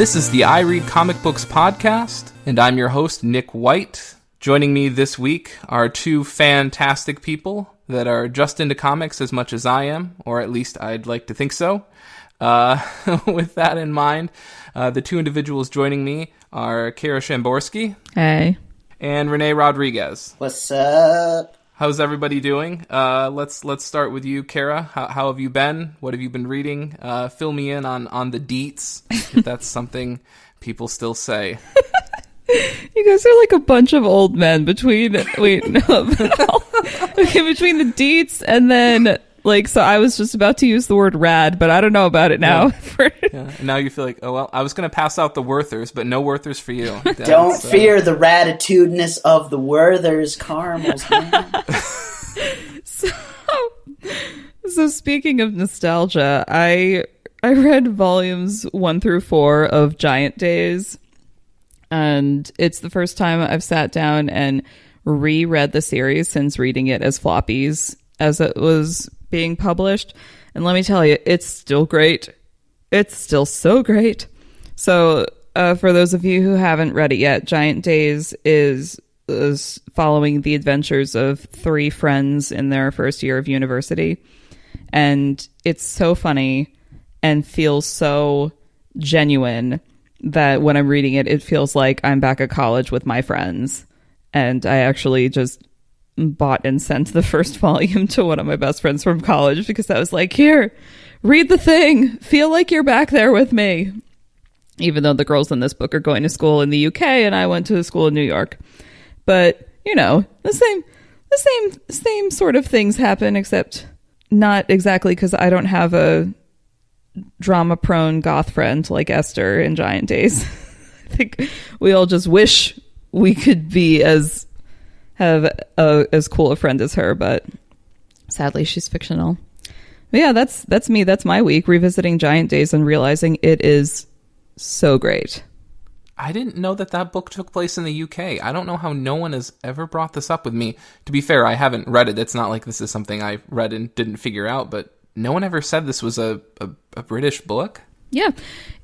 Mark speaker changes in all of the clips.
Speaker 1: This is the I Read Comic Books podcast, and I'm your host, Nick White. Joining me this week are two fantastic people that are just into comics as much as I am, or at least I'd like to think so. With that in mind, the two individuals joining me are Kara Shamborsky.
Speaker 2: Hey.
Speaker 1: And René Rodriguez.
Speaker 3: What's up?
Speaker 1: How's everybody doing? Let's start with you, Kara. How have you been? What have you been reading? Fill me in on the deets, if that's something people still say.
Speaker 2: You guys are like a bunch of old men between between the deets and then so I was just about to use the word rad, but I don't know about it now.
Speaker 1: Yeah. Now you feel like, oh well, I was going to pass out the Werthers, but no Werthers for you.
Speaker 3: Don't fear the ratitudeness of the Werthers caramels, man.
Speaker 2: So speaking of nostalgia, I read volumes 1 through 4 of Giant Days, and it's the first time I've sat down and reread the series since reading it as floppies as it was being published. And let me tell you, it's still great. It's still so great. So for those of you who haven't read it yet, Giant Days is following the adventures of 3 friends in their first year of university. And it's so funny and feels so genuine that when I'm reading it, it feels like I'm back at college with my friends. And I actually just bought and sent the first volume to one of my best friends from college because I was like, here, read the thing. Feel like you're back there with me. Even though the girls in this book are going to school in the UK and I went to school in New York. But, you know, the same sort of things happen, except not exactly because I don't have a drama-prone goth friend like Esther in Giant Days. I think we all just wish we could be as cool a friend as her, but sadly she's fictional. But yeah, that's me. That's my week, revisiting Giant Days and realizing it is so great.
Speaker 1: I didn't know that book took place in the UK. I don't know how no one has ever brought this up with me. To be fair, I haven't read it. It's not like this is something I read and didn't figure out, but no one ever said this was a British book. Yeah.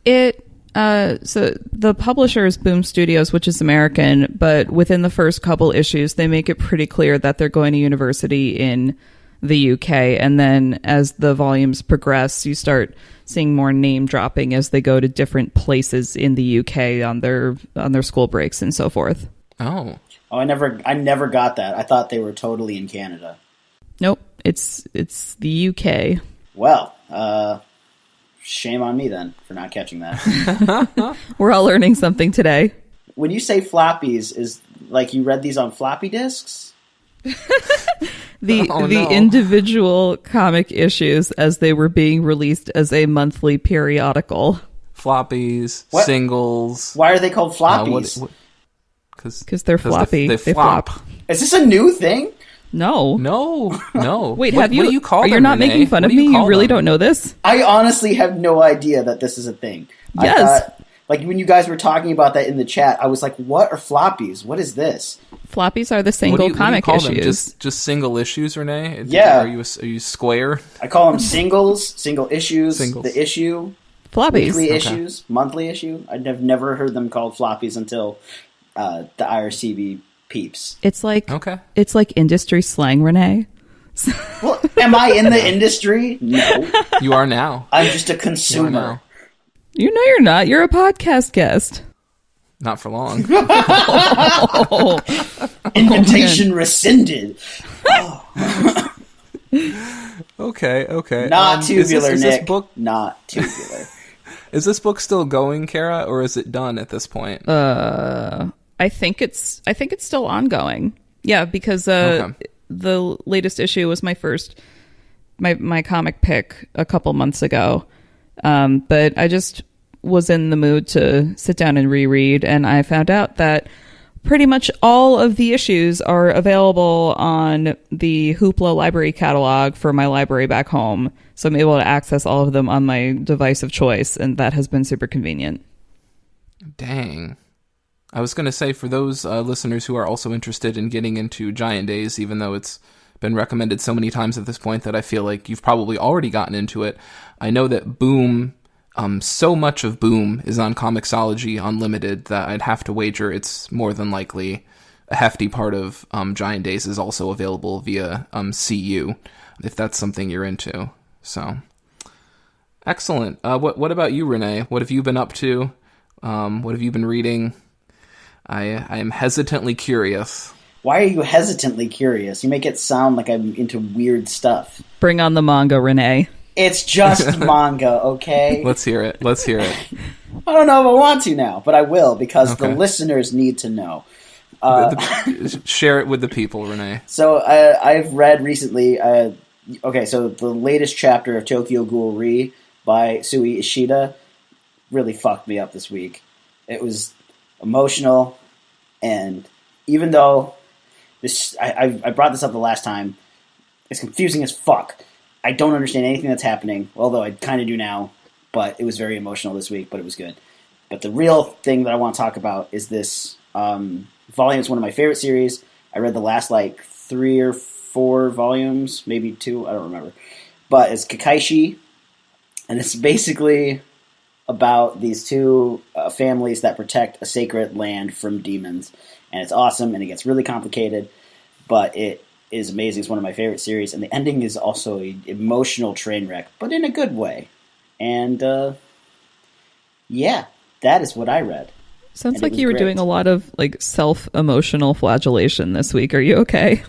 Speaker 2: So the publisher is Boom Studios, which is American, but within the first couple issues, they make it pretty clear that they're going to university in the UK. And then as the volumes progress, you start seeing more name dropping as they go to different places in the UK on their school breaks and so forth.
Speaker 1: Oh,
Speaker 3: I never got that. I thought they were totally in Canada.
Speaker 2: Nope, it's the UK.
Speaker 3: Well, shame on me then for not catching that.
Speaker 2: We're all learning something today.
Speaker 3: When you say floppies, is like you read these on floppy disks?
Speaker 2: The individual comic issues as they were being released as a monthly periodical.
Speaker 1: Floppies,
Speaker 3: what?
Speaker 1: Singles.
Speaker 3: Why are they called floppies?
Speaker 2: Because they're floppy.
Speaker 1: They flop.
Speaker 3: Is this a new thing?
Speaker 2: No.
Speaker 1: What
Speaker 2: Wait,
Speaker 1: do you call them?
Speaker 2: You're not
Speaker 1: René?
Speaker 2: making fun of me? You really don't know this?
Speaker 3: I honestly have no idea that this is a thing.
Speaker 2: Yes.
Speaker 3: I thought, when you guys were talking about that in the chat, I was like, what are floppies? What is this?
Speaker 2: Floppies are the single comic
Speaker 1: what do you call
Speaker 2: issues.
Speaker 1: Them? Just single issues, René?
Speaker 3: Yeah.
Speaker 1: Are you square?
Speaker 3: I call them singles, single issues,
Speaker 1: Singles.
Speaker 3: The issue,
Speaker 2: Floppies.
Speaker 3: weekly issues, monthly issue. I've never heard them called floppies until the IRCB peeps.
Speaker 2: It's like industry slang, René.
Speaker 3: Well, am I in the industry? No.
Speaker 1: You are now.
Speaker 3: I'm just a consumer.
Speaker 2: You know you're not. You're a podcast guest.
Speaker 1: Not for long.
Speaker 3: Invitation rescinded. Oh.
Speaker 1: Okay.
Speaker 3: Not tubular,
Speaker 1: is
Speaker 3: Nick.
Speaker 1: This book,
Speaker 3: not tubular.
Speaker 1: Is this book still going, Kara, or is it done at this point?
Speaker 2: I think it's still ongoing. Yeah, because the latest issue was my comic pick a couple months ago. But I just was in the mood to sit down and reread, and I found out that pretty much all of the issues are available on the Hoopla library catalog for my library back home. So I'm able to access all of them on my device of choice, and that has been super convenient.
Speaker 1: Dang. I was going to say, for those listeners who are also interested in getting into Giant Days, even though it's been recommended so many times at this point that I feel like you've probably already gotten into it, I know that Boom so much of Boom is on Comixology Unlimited that I'd have to wager it's more than likely a hefty part of Giant Days is also available via CU, if that's something you're into. So, excellent. What about you, Renee? What have you been up to? What have you been reading? I am hesitantly curious.
Speaker 3: Why are you hesitantly curious? You make it sound like I'm into weird stuff.
Speaker 2: Bring on the manga, Renee.
Speaker 3: It's just manga, okay?
Speaker 1: Let's hear it.
Speaker 3: I don't know if I want to now, but I will, because the listeners need to know.
Speaker 1: Share it with the people, Renee.
Speaker 3: So I've read recently, so the latest chapter of Tokyo Ghoul Re by Sui Ishida really fucked me up this week. It was emotional, and even though I brought this up the last time, it's confusing as fuck. I don't understand anything that's happening, although I kind of do now, but it was very emotional this week, but it was good. But the real thing that I want to talk about is this volume. Is one of my favorite series. I read the last 3 or 4 volumes, maybe 2, I don't remember. But it's Kekkaishi, and it's basically about these 2 families that protect a sacred land from demons. And it's awesome, and it gets really complicated, but it is amazing. It's one of my favorite series, and the ending is also an emotional train wreck, but in a good way. And, that is what I read.
Speaker 2: Sounds like you were doing a lot of self-emotional flagellation this week. Are you okay?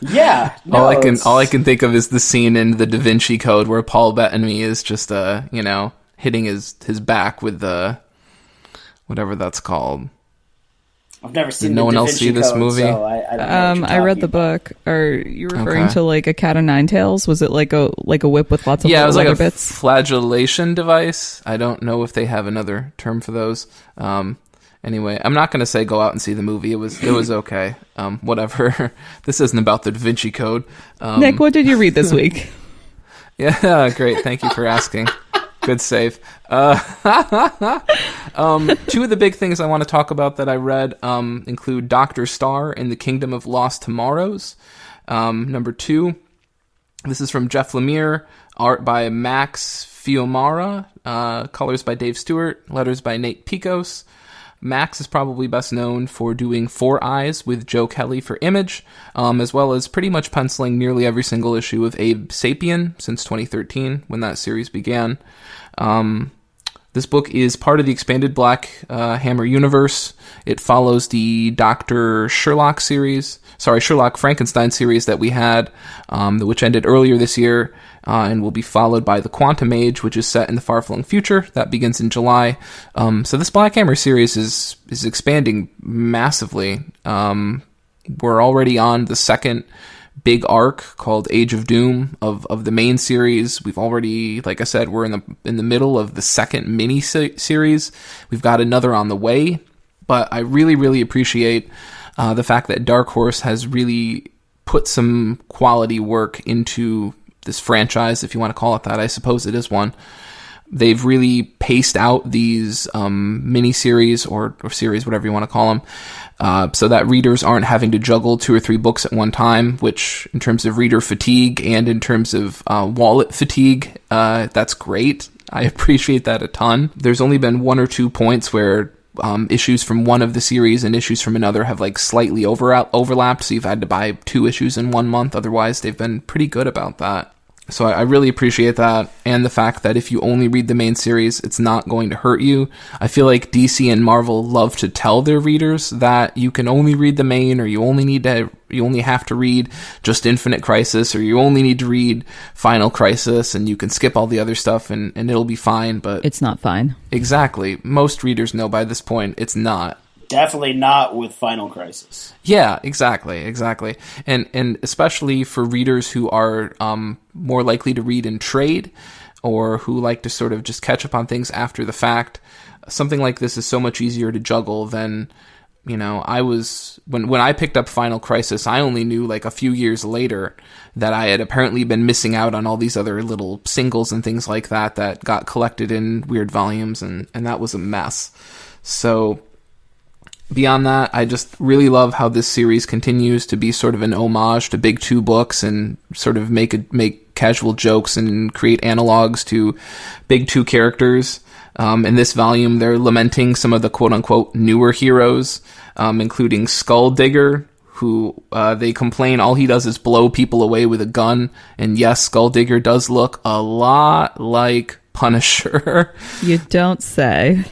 Speaker 3: Yeah. No,
Speaker 1: all I can think of is the scene in the Da Vinci Code where Paul Bettany is just hitting his back with the whatever that's called.
Speaker 3: I've never seen.
Speaker 1: Did no one else see this movie?
Speaker 3: So I don't know what you're
Speaker 2: I read the
Speaker 3: talking
Speaker 2: book. Are you referring to a cat o' nine tails? Was it like a whip with lots of
Speaker 1: it was like a
Speaker 2: bits?
Speaker 1: flagellation device. I don't know if they have another term for those. Anyway, I'm not going to say go out and see the movie. It was okay. Whatever. This isn't about the Da Vinci Code.
Speaker 2: Nick, what did you read this week?
Speaker 1: Yeah, great. Thank you for asking. Good save. 2 of the big things I want to talk about that I read include Dr. Star and the Kingdom of Lost Tomorrows. Number 2, this is from Jeff Lemire, art by Max Fiumara, colors by Dave Stewart, letters by Nate Picos. Max is probably best known for doing 4 Eyes with Joe Kelly for Image, as well as pretty much penciling nearly every single issue of Abe Sapien since 2013, when that series began. This book is part of the expanded Black Hammer universe. It follows the Sherlock Frankenstein series that we had, which ended earlier this year, and will be followed by the Quantum Age, which is set in the far-flung future. That begins in July. So this Black Hammer series is expanding massively. We're already on the second big arc called Age of Doom of the main series. We've already, like I said, we're in the middle of the second mini series. We've got another on the way, but I really, really appreciate the fact that Dark Horse has really put some quality work into this franchise, if you want to call it that. I suppose it is one. They've really paced out these mini-series or series, whatever you want to call them, so that readers aren't having to juggle 2 or 3 books at one time, which in terms of reader fatigue and in terms of wallet fatigue, that's great. I appreciate that a ton. There's only been 1 or 2 points where issues from one of the series and issues from another have slightly overlapped, so you've had to buy 2 issues in 1 month. Otherwise, they've been pretty good about that. So I really appreciate that, and the fact that if you only read the main series, it's not going to hurt you. I feel like DC and Marvel love to tell their readers that you can only read the main, or you only have to read just Infinite Crisis, or you only need to read Final Crisis, and you can skip all the other stuff and it'll be fine. But
Speaker 2: it's not fine.
Speaker 1: Exactly. Most readers know by this point it's not.
Speaker 3: Definitely not with Final Crisis.
Speaker 1: Yeah, exactly. And especially for readers who are more likely to read in trade, or who like to sort of just catch up on things after the fact, something like this is so much easier to juggle than, I was... When I picked up Final Crisis, I only knew a few years later that I had apparently been missing out on all these other little singles and things like that got collected in weird volumes, and that was a mess. So... beyond that, I just really love how this series continues to be sort of an homage to Big Two books and sort of make casual jokes and create analogs to big two characters. In this volume, they're lamenting some of the quote-unquote newer heroes, including Skull Digger, who they complain all he does is blow people away with a gun. And yes, Skull Digger does look a lot like Punisher.
Speaker 2: You don't say.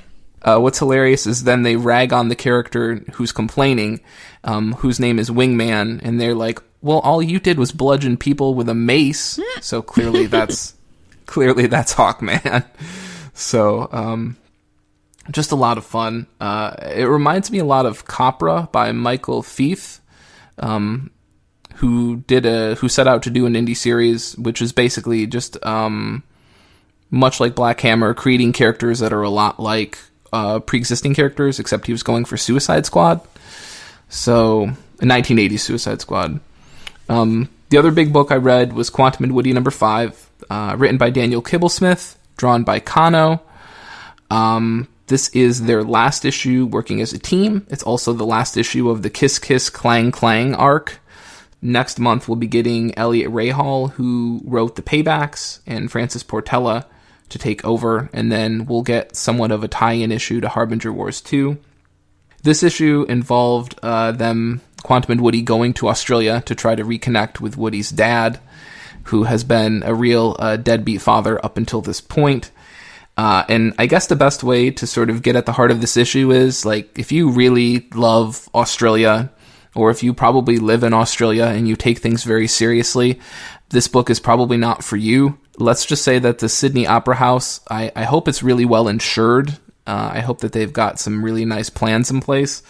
Speaker 1: What's hilarious is then they rag on the character who's complaining, whose name is Wingman, and they're like, well, all you did was bludgeon people with a mace, so clearly that's Hawkman. So, just a lot of fun. It reminds me a lot of Capra by Michael Fief, who set out to do an indie series, which is basically just much like Black Hammer, creating characters that are a lot like pre-existing characters, except he was going for Suicide Squad. So, a 1980s Suicide Squad. The other big book I read was Quantum and Woody number 5, written by Daniel Kibblesmith, drawn by Kano. This is their last issue working as a team. It's also the last issue of the Kiss Kiss Clang Clang arc. Next month we'll be getting Elliot Rahal, who wrote The Paybacks, and Francis Portela to take over, and then we'll get somewhat of a tie-in issue to Harbinger Wars 2. This issue involved them, Quantum and Woody, going to Australia to try to reconnect with Woody's dad, who has been a real deadbeat father up until this point. And I guess the best way to sort of get at the heart of this issue is, like, if you really love Australia, or if you probably live in Australia and you take things very seriously, this book is probably not for you. Let's just say that the Sydney Opera House, I hope it's really well insured. I hope that they've got some really nice plans in place.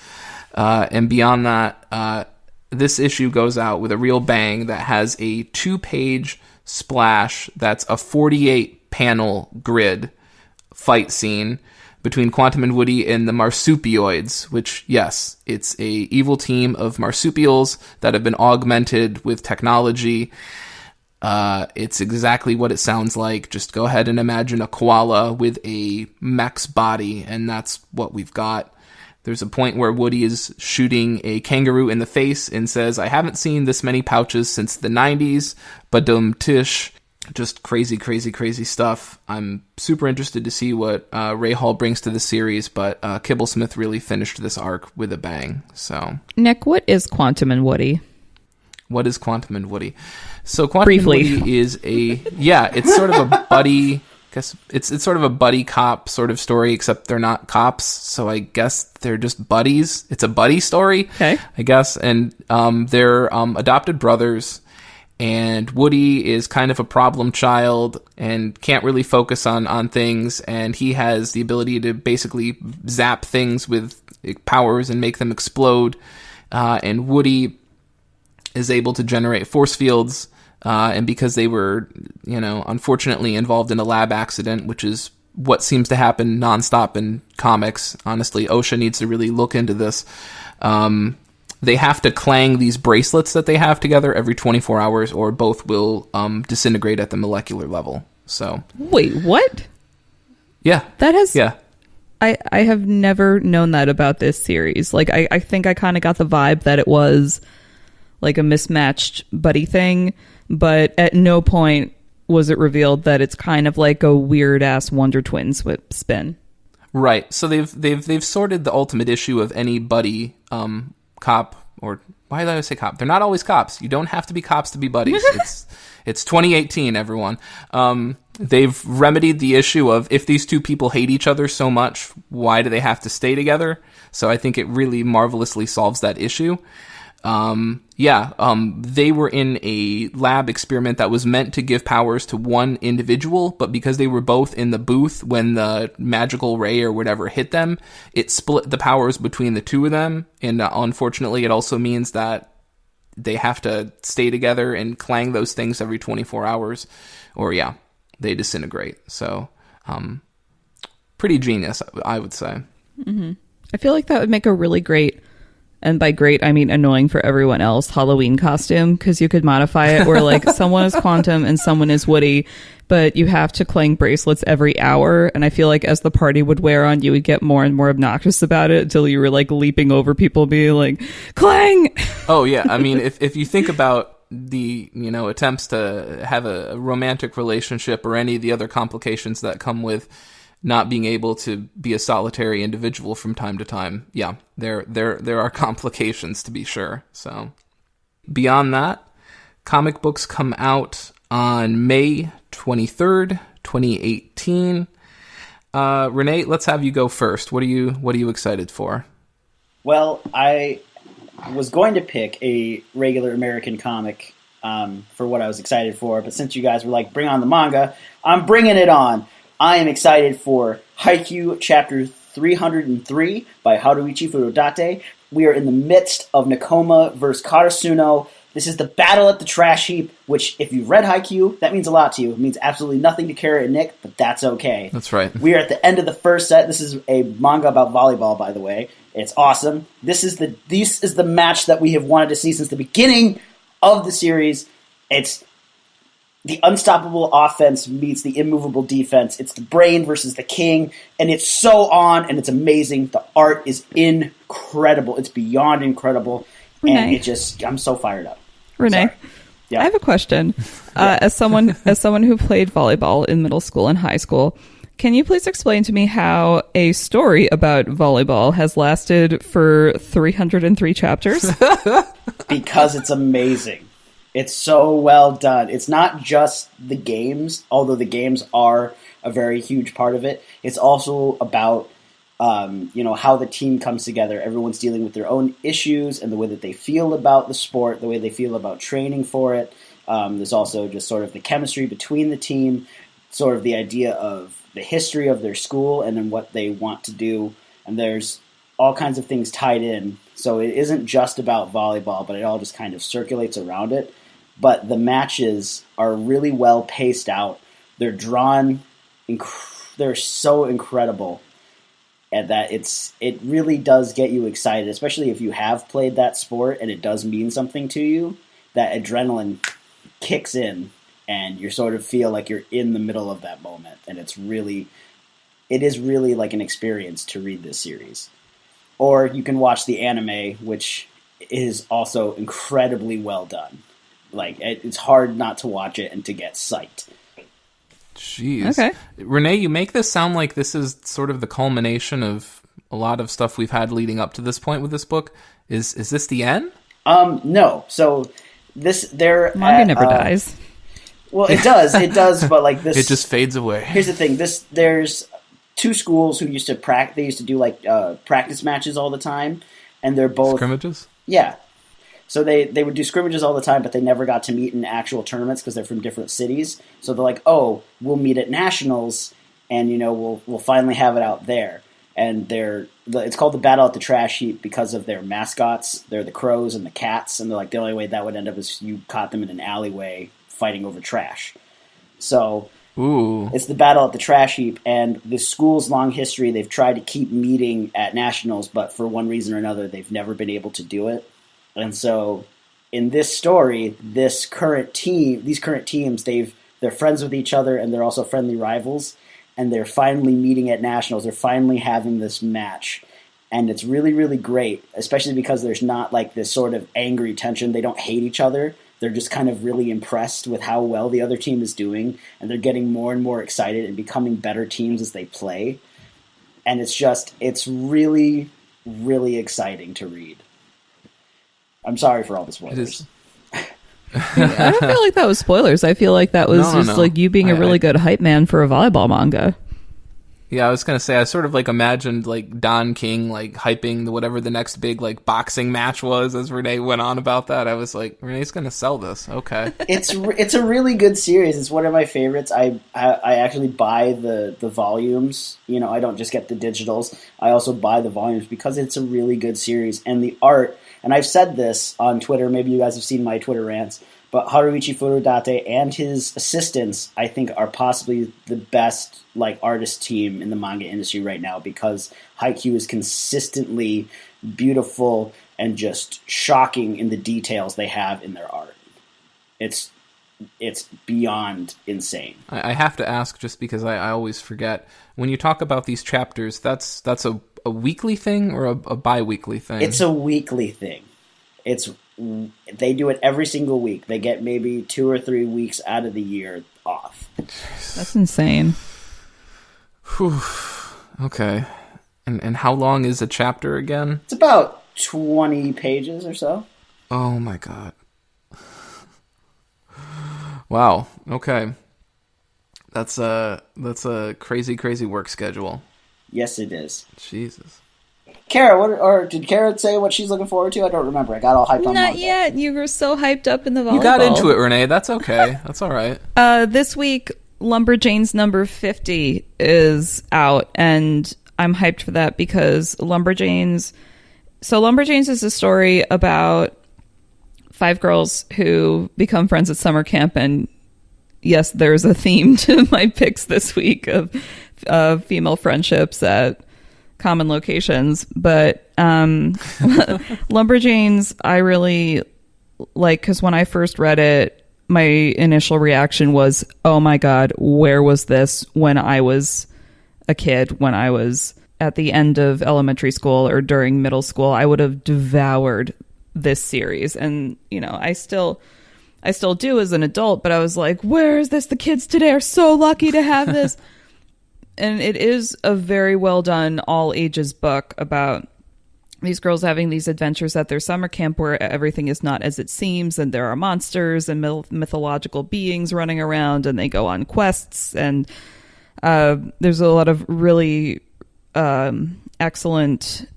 Speaker 1: And beyond that, this issue goes out with a real bang that has a 2-page splash that's a 48-panel grid fight scene between Quantum and Woody and the Marsupioids, which, yes, it's a evil team of marsupials that have been augmented with technology. It's exactly what it sounds like. Just go ahead and imagine a koala with a mech's body, and that's what we've got. There's a point where Woody is shooting a kangaroo in the face and says, I haven't seen this many pouches since the 90s, badum tish. Just crazy, crazy, crazy stuff. I'm super interested to see what Ray Hall brings to the series, but Kibblesmith really finished this arc with a bang. So,
Speaker 2: Nick, what is Quantum and Woody?
Speaker 1: What is Quantum and Woody? So Quantum and Woody is it's sort of a buddy. I guess it's sort of a buddy cop sort of story, except they're not cops. So I guess they're just buddies. It's a buddy story,
Speaker 2: okay,
Speaker 1: I guess. And they're adopted brothers. And Woody is kind of a problem child and can't really focus on things. And he has the ability to basically zap things with powers and make them explode. And Woody is able to generate force fields. And because they were, unfortunately involved in a lab accident, which is what seems to happen nonstop in comics. Honestly, OSHA needs to really look into this. They have to clang these bracelets that they have together every 24 hours, or both will disintegrate at the molecular level. So,
Speaker 2: wait, what?
Speaker 1: Yeah,
Speaker 2: that has.
Speaker 1: Yeah,
Speaker 2: I have never known that about this series. Like, I think I kind of got the vibe that it was like a mismatched buddy thing, but at no point was it revealed that it's kind of like a weird ass Wonder Twins spin. Right.
Speaker 1: So they've sorted the ultimate issue of any buddy. Cop, or why did I say cop? They're not always cops. You don't have to be cops to be buddies. It's 2018, everyone. They've remedied the issue of if these two people hate each other so much, why do they have to stay together? So I think it really marvelously solves that issue. They were in a lab experiment that was meant to give powers to one individual, but because they were both in the booth when the magical ray or whatever hit them, it split the powers between the two of them. And unfortunately, it also means that they have to stay together and clang those things every 24 hours, or they disintegrate. So, pretty genius, I would say.
Speaker 2: Mm-hmm. I feel like that would make a really great, and by great, I mean annoying for everyone else, Halloween costume, because you could modify it where like someone is Quantum and someone is Woody, but you have to clang bracelets every hour. And I feel like as the party would wear on, you would get more and more obnoxious about it until you were like leaping over people being like, clang!
Speaker 1: Oh, yeah. I mean, if you think about the, attempts to have a romantic relationship or any of the other complications that come with not being able to be a solitary individual from time to time. Yeah, there are complications, to be sure. So beyond that, comic books come out on May 23rd, 2018. Renee, let's have you go first. What are you excited for?
Speaker 3: Well, I was going to pick a regular American comic for what I was excited for, but since you guys were like, bring on the manga, I'm bringing it on. I am excited for Haikyu Chapter 303 by Haruichi Furudate. We are in the midst of Nakoma versus Karasuno. This is the battle at the trash heap, which, if you've read Haikyu, that means a lot to you. It means absolutely nothing to Kara and Nick, but that's okay.
Speaker 1: That's right.
Speaker 3: We are at the end of the first set. This is a manga about volleyball, by the way. It's awesome. This is the match that we have wanted to see since the beginning of the series. It's the unstoppable offense meets the immovable defense. It's the brain versus the king, and it's so on, and it's amazing. The art is incredible. It's beyond incredible,
Speaker 2: Renee.
Speaker 3: and I'm so fired up.
Speaker 2: Renee,
Speaker 3: yeah.
Speaker 2: I have a question. As someone who played volleyball in middle school and high school, can you please explain to me how a story about volleyball has lasted for 303 chapters?
Speaker 3: Because it's amazing. It's so well done. It's not just the games, although the games are a very huge part of it. It's also about how the team comes together. Everyone's dealing with their own issues and the way that they feel about the sport, the way they feel about training for it. There's also just sort of the chemistry between the team, sort of the idea of the history of their school and then what they want to do. And there's all kinds of things tied in. So it isn't just about volleyball, but it all just kind of circulates around it. But the matches are really well paced out. They're drawn, they're so incredible, and that it really does get you excited, especially if you have played that sport and it does mean something to you. That adrenaline kicks in, and you sort of feel like you're in the middle of that moment, and it is really like an experience to read this series. Or you can watch the anime, which is also incredibly well done. Like, it's hard not to watch it and to get psyched.
Speaker 1: Jeez.
Speaker 2: Okay.
Speaker 1: Renee, you make this sound like this is sort of the culmination of a lot of stuff we've had leading up to this point with this book. Is this the end?
Speaker 3: No. So
Speaker 2: manga never dies.
Speaker 3: Well, it does, but like this,
Speaker 1: it just fades away.
Speaker 3: Here's the thing: there's two schools who used to practice. They used to do like practice matches all the time, and they're both
Speaker 1: scrimmages. Yeah.
Speaker 3: So they would do scrimmages all the time, but they never got to meet in actual tournaments because they're from different cities. So they're like, oh, we'll meet at nationals, and we'll finally have it out there. And it's called the Battle at the Trash Heap because of their mascots. They're the crows and the cats, and they're like the only way that would end up is you caught them in an alleyway fighting over trash. So
Speaker 1: ooh.
Speaker 3: It's the Battle at the Trash Heap, and the school's long history, they've tried to keep meeting at nationals, but for one reason or another, they've never been able to do it. And so, in this story, these current teams, they're friends with each other, and they're also friendly rivals, and they're finally meeting at nationals. They're finally having this match, and it's really, really great, especially because there's not like this sort of angry tension. They don't hate each other. They're just kind of really impressed with how well the other team is doing, and they're getting more and more excited and becoming better teams as they play. And it's really, really exciting to read. I'm sorry for all the spoilers.
Speaker 2: I don't feel like that was spoilers. I feel like that was like you being a really good hype man for a volleyball manga.
Speaker 1: Yeah, I was going to say, I sort of like imagined like Don King like hyping whatever the next big like boxing match was as Renee went on about that. I was like, Renee's going to sell this. Okay.
Speaker 3: It's a really good series. It's one of my favorites. I actually buy the volumes. I don't just get the digitals. I also buy the volumes because it's a really good series. And the art, and I've said this on Twitter, maybe you guys have seen my Twitter rants, but Haruichi Furudate and his assistants, I think, are possibly the best artist team in the manga industry right now because Haikyu is consistently beautiful and just shocking in the details they have in their art. It's beyond insane.
Speaker 1: I have to ask, just because I always forget, when you talk about these chapters, that's a weekly thing or a bi-weekly thing?
Speaker 3: It's a weekly thing. they do it every single week. They get maybe 2 or 3 weeks out of the year off.
Speaker 2: That's insane.
Speaker 1: Whew. Okay. And how long is a chapter again?
Speaker 3: It's about 20 pages or so.
Speaker 1: Oh my god. Wow. Okay. That's a crazy work schedule.
Speaker 3: Yes, it is.
Speaker 1: Jesus.
Speaker 3: Kara, did Kara say what she's looking forward to? I don't remember. I got all hyped on
Speaker 2: Not
Speaker 3: manga.
Speaker 2: yet. You were so hyped up in the volleyball.
Speaker 1: You got into it, Renee. That's okay. That's all right.
Speaker 2: This week, Lumberjanes number 50 is out, and I'm hyped for that because Lumberjanes is a story about 5 girls who become friends at summer camp, and yes, there's a theme to my picks this week of female friendships at common locations. But Lumberjanes, I really like, because when I first read it, my initial reaction was, oh my god, where was this when I was a kid, when I was at the end of elementary school or during middle school? I would have devoured this series, and I still do as an adult, but I was like, where is this? The kids today are so lucky to have this. And it is a very well done all ages book about these girls having these adventures at their summer camp where everything is not as it seems, and there are monsters and mythological beings running around, and they go on quests, and there's a lot of really excellent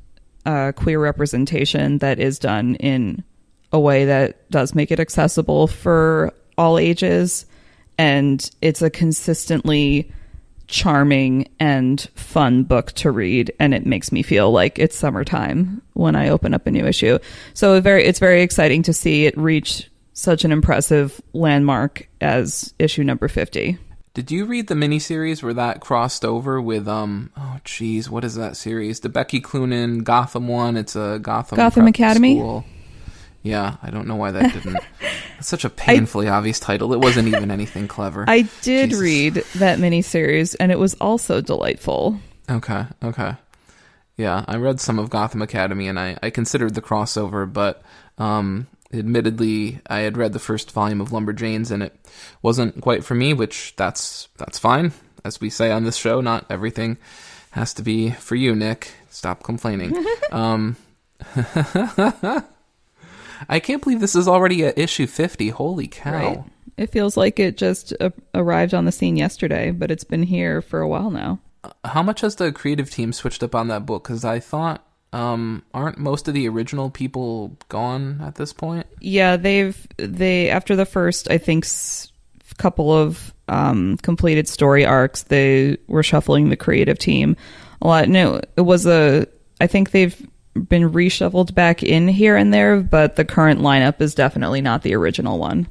Speaker 2: queer representation that is done in a way that does make it accessible for all ages, and it's a consistently charming and fun book to read, and it makes me feel like it's summertime when I open up a new issue. So it's very exciting to see it reach such an impressive landmark as issue number 50.
Speaker 1: Did you read the miniseries where that crossed over with what is that series? The Becky Cloonan Gotham one. It's a Gotham
Speaker 2: Academy
Speaker 1: school. Yeah, I don't know why that didn't. It's such a painfully obvious title. It wasn't even anything clever.
Speaker 2: I did read that miniseries, and it was also delightful.
Speaker 1: Okay. Yeah, I read some of Gotham Academy, and I considered the crossover, but admittedly, I had read the first volume of Lumberjanes, and it wasn't quite for me, which that's fine. As we say on this show, not everything has to be for you, Nick. Stop complaining. I can't believe this is already at issue 50. Holy cow.
Speaker 2: Right. It feels like it just arrived on the scene yesterday, but it's been here for a while now.
Speaker 1: How much has the creative team switched up on that book? Because I thought, aren't most of the original people gone at this point? Yeah,
Speaker 2: they after the first, I think, couple of completed story arcs, they were shuffling the creative team a lot. No, I think they've been reshuffled back in here and there, but the current lineup is definitely not the original one.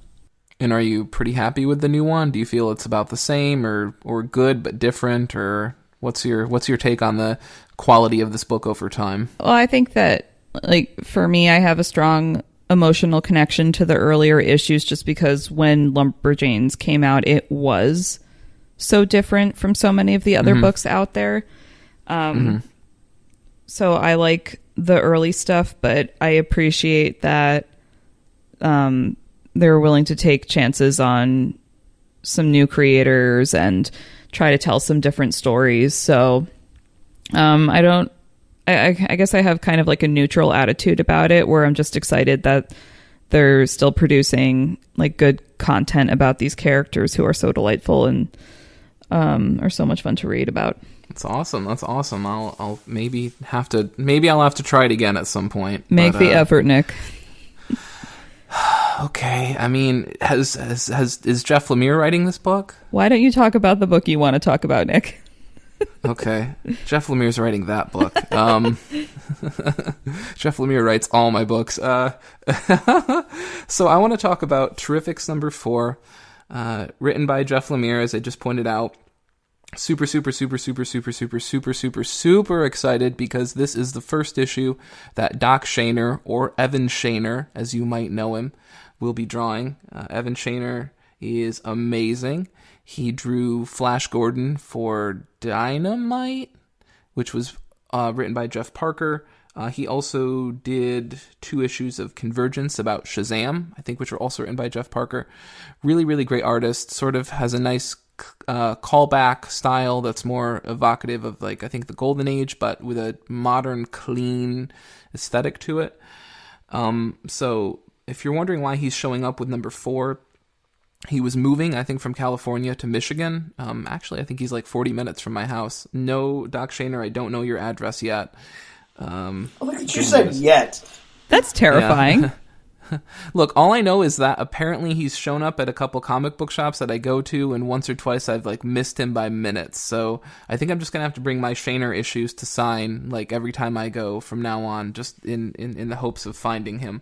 Speaker 1: And are you pretty happy with the new one? Do you feel it's about the same or good but different, or what's your take on the quality of this book over time?
Speaker 2: Well, I think that, like, for me, I have a strong emotional connection to the earlier issues just because when Lumberjanes came out, it was so different from so many of the other books out there. So I like the early stuff, but I appreciate that they're willing to take chances on some new creators and try to tell some different stories. So I guess I have kind of like a neutral attitude about it, where I'm just excited that they're still producing like good content about these characters who are so delightful and are so much fun to read about.
Speaker 1: That's awesome. I'll maybe have to try it again at some point.
Speaker 2: Make the effort, Nick.
Speaker 1: Okay. I mean, is Jeff Lemire writing this book?
Speaker 2: Why don't you talk about the book you want to talk about, Nick?
Speaker 1: Okay. Jeff Lemire's writing that book. Jeff Lemire writes all my books. So I want to talk about Terrifics number 4, written by Jeff Lemire, as I just pointed out. Super excited because this is the first issue that Doc Shaner, or Evan Shaner, as you might know him, will be drawing. Evan Shaner is amazing. He drew Flash Gordon for Dynamite, which was written by Jeff Parker. He also did 2 issues of Convergence about Shazam, I think, which were also written by Jeff Parker. Really, really great artist. Sort of has a nice callback style that's more evocative of, like, I think the Golden Age, but with a modern, clean aesthetic to it. So if you're wondering why he's showing up with number 4, he was moving, I think, from California to Michigan. Actually, I think he's like 40 minutes from my house. No, Doc Shaner, I don't know your address yet.
Speaker 3: Look at you said yet.
Speaker 2: That's terrifying.
Speaker 1: Yeah. Look, all I know is that apparently he's shown up at a couple comic book shops that I go to, and once or twice I've like missed him by minutes. So I think I'm just gonna have to bring my Shaner issues to sign like every time I go from now on, just in the hopes of finding him.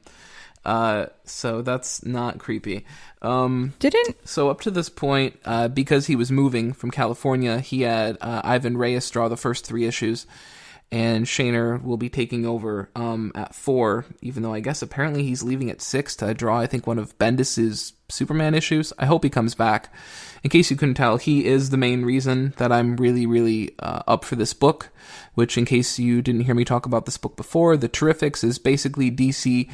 Speaker 1: So that's not creepy. So up to this point, because he was moving from California, he had Ivan Reyes draw the first 3 issues. And Shaner will be taking over at 4, even though I guess apparently he's leaving at 6 to draw, I think, one of Bendis's Superman issues. I hope he comes back. In case you couldn't tell, he is the main reason that I'm really, really up for this book, which, in case you didn't hear me talk about this book before, The Terrifics is basically DC,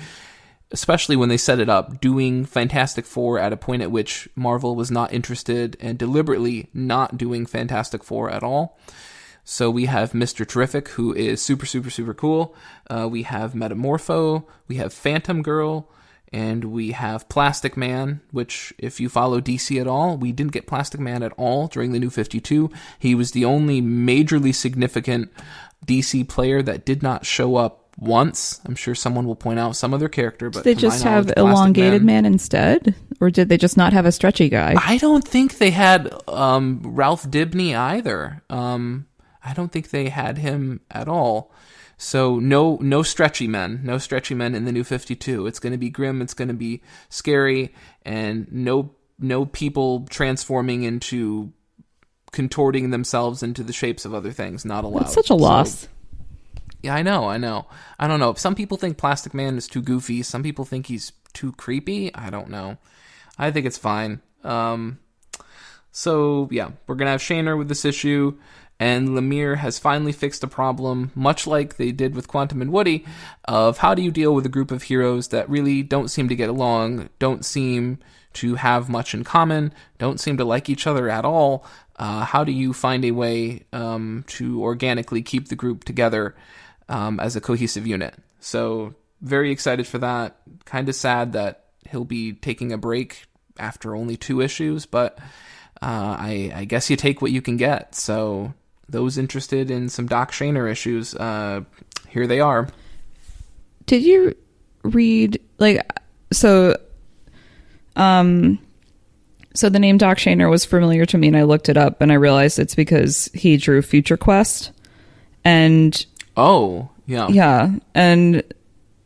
Speaker 1: especially when they set it up, doing Fantastic Four at a point at which Marvel was not interested and deliberately not doing Fantastic Four at all. So we have Mr. Terrific, who is super, super, super cool. We have Metamorpho, we have Phantom Girl, and we have Plastic Man, which, if you follow DC at all, we didn't get Plastic Man at all during the New 52. He was the only majorly significant DC player that did not show up once. I'm sure someone will point out some other character, but
Speaker 2: did they just have Elongated Man instead? Or did they just not have a stretchy guy?
Speaker 1: I don't think they had Ralph Dibny either. I don't think they had him at all. So no stretchy men. No stretchy men in the New 52. It's going to be grim, it's going to be scary, and no people transforming into contorting themselves into the shapes of other things. Not allowed.
Speaker 2: That's such a loss.
Speaker 1: So, yeah, I know. I don't know. Some people think Plastic Man is too goofy. Some people think he's too creepy. I don't know. I think it's fine. So, yeah, we're going to have Shaner with this issue. And Lemire has finally fixed a problem, much like they did with Quantum and Woody, of how do you deal with a group of heroes that really don't seem to get along, don't seem to have much in common, don't seem to like each other at all. How do you find a way to organically keep the group together as a cohesive unit? So very excited for that. Kind of sad that he'll be taking a break after only 2 issues, but I guess you take what you can get. So those interested in some Doc Shaner issues, here they are.
Speaker 2: Did you read, so the name Doc Shaner was familiar to me, and I looked it up, and I realized it's because he drew Future Quest. And
Speaker 1: oh, yeah.
Speaker 2: Yeah, and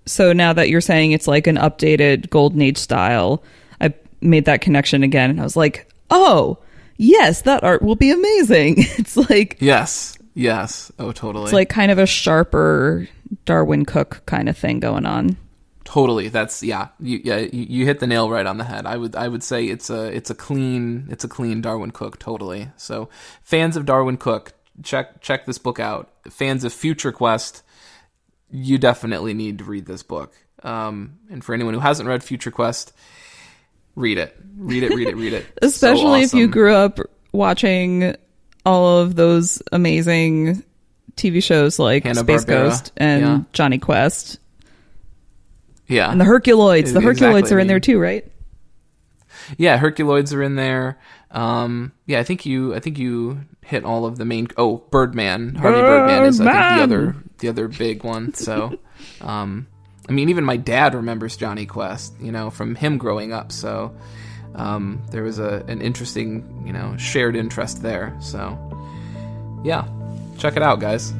Speaker 2: so now that you're saying it's like an updated Golden Age style, I made that connection again, and I was like, oh, yes, that art will be amazing. It's like...
Speaker 1: Yes. Oh, totally.
Speaker 2: It's like kind of a sharper Darwin Cook kind of thing going on.
Speaker 1: Totally. That's, yeah. You hit the nail right on the head. I would say it's a clean Darwin Cook, totally. So fans of Darwin Cook, check this book out. Fans of Future Quest, you definitely need to read this book. And for anyone who hasn't read Future Quest, read it.
Speaker 2: Especially
Speaker 1: so
Speaker 2: if you grew up watching all of those amazing TV shows like Space Ghost and Johnny Quest.
Speaker 1: Yeah.
Speaker 2: And the Herculoids. The Herculoids
Speaker 1: exactly.
Speaker 2: are in there too, right?
Speaker 1: Yeah, Herculoids are in there. I think you hit all of the main. Oh, Birdman. Harvey Birdman is, I think, the other big one. So, I mean, even my dad remembers Johnny Quest, from him growing up. So there was an interesting, shared interest there. So, yeah, check it out, guys.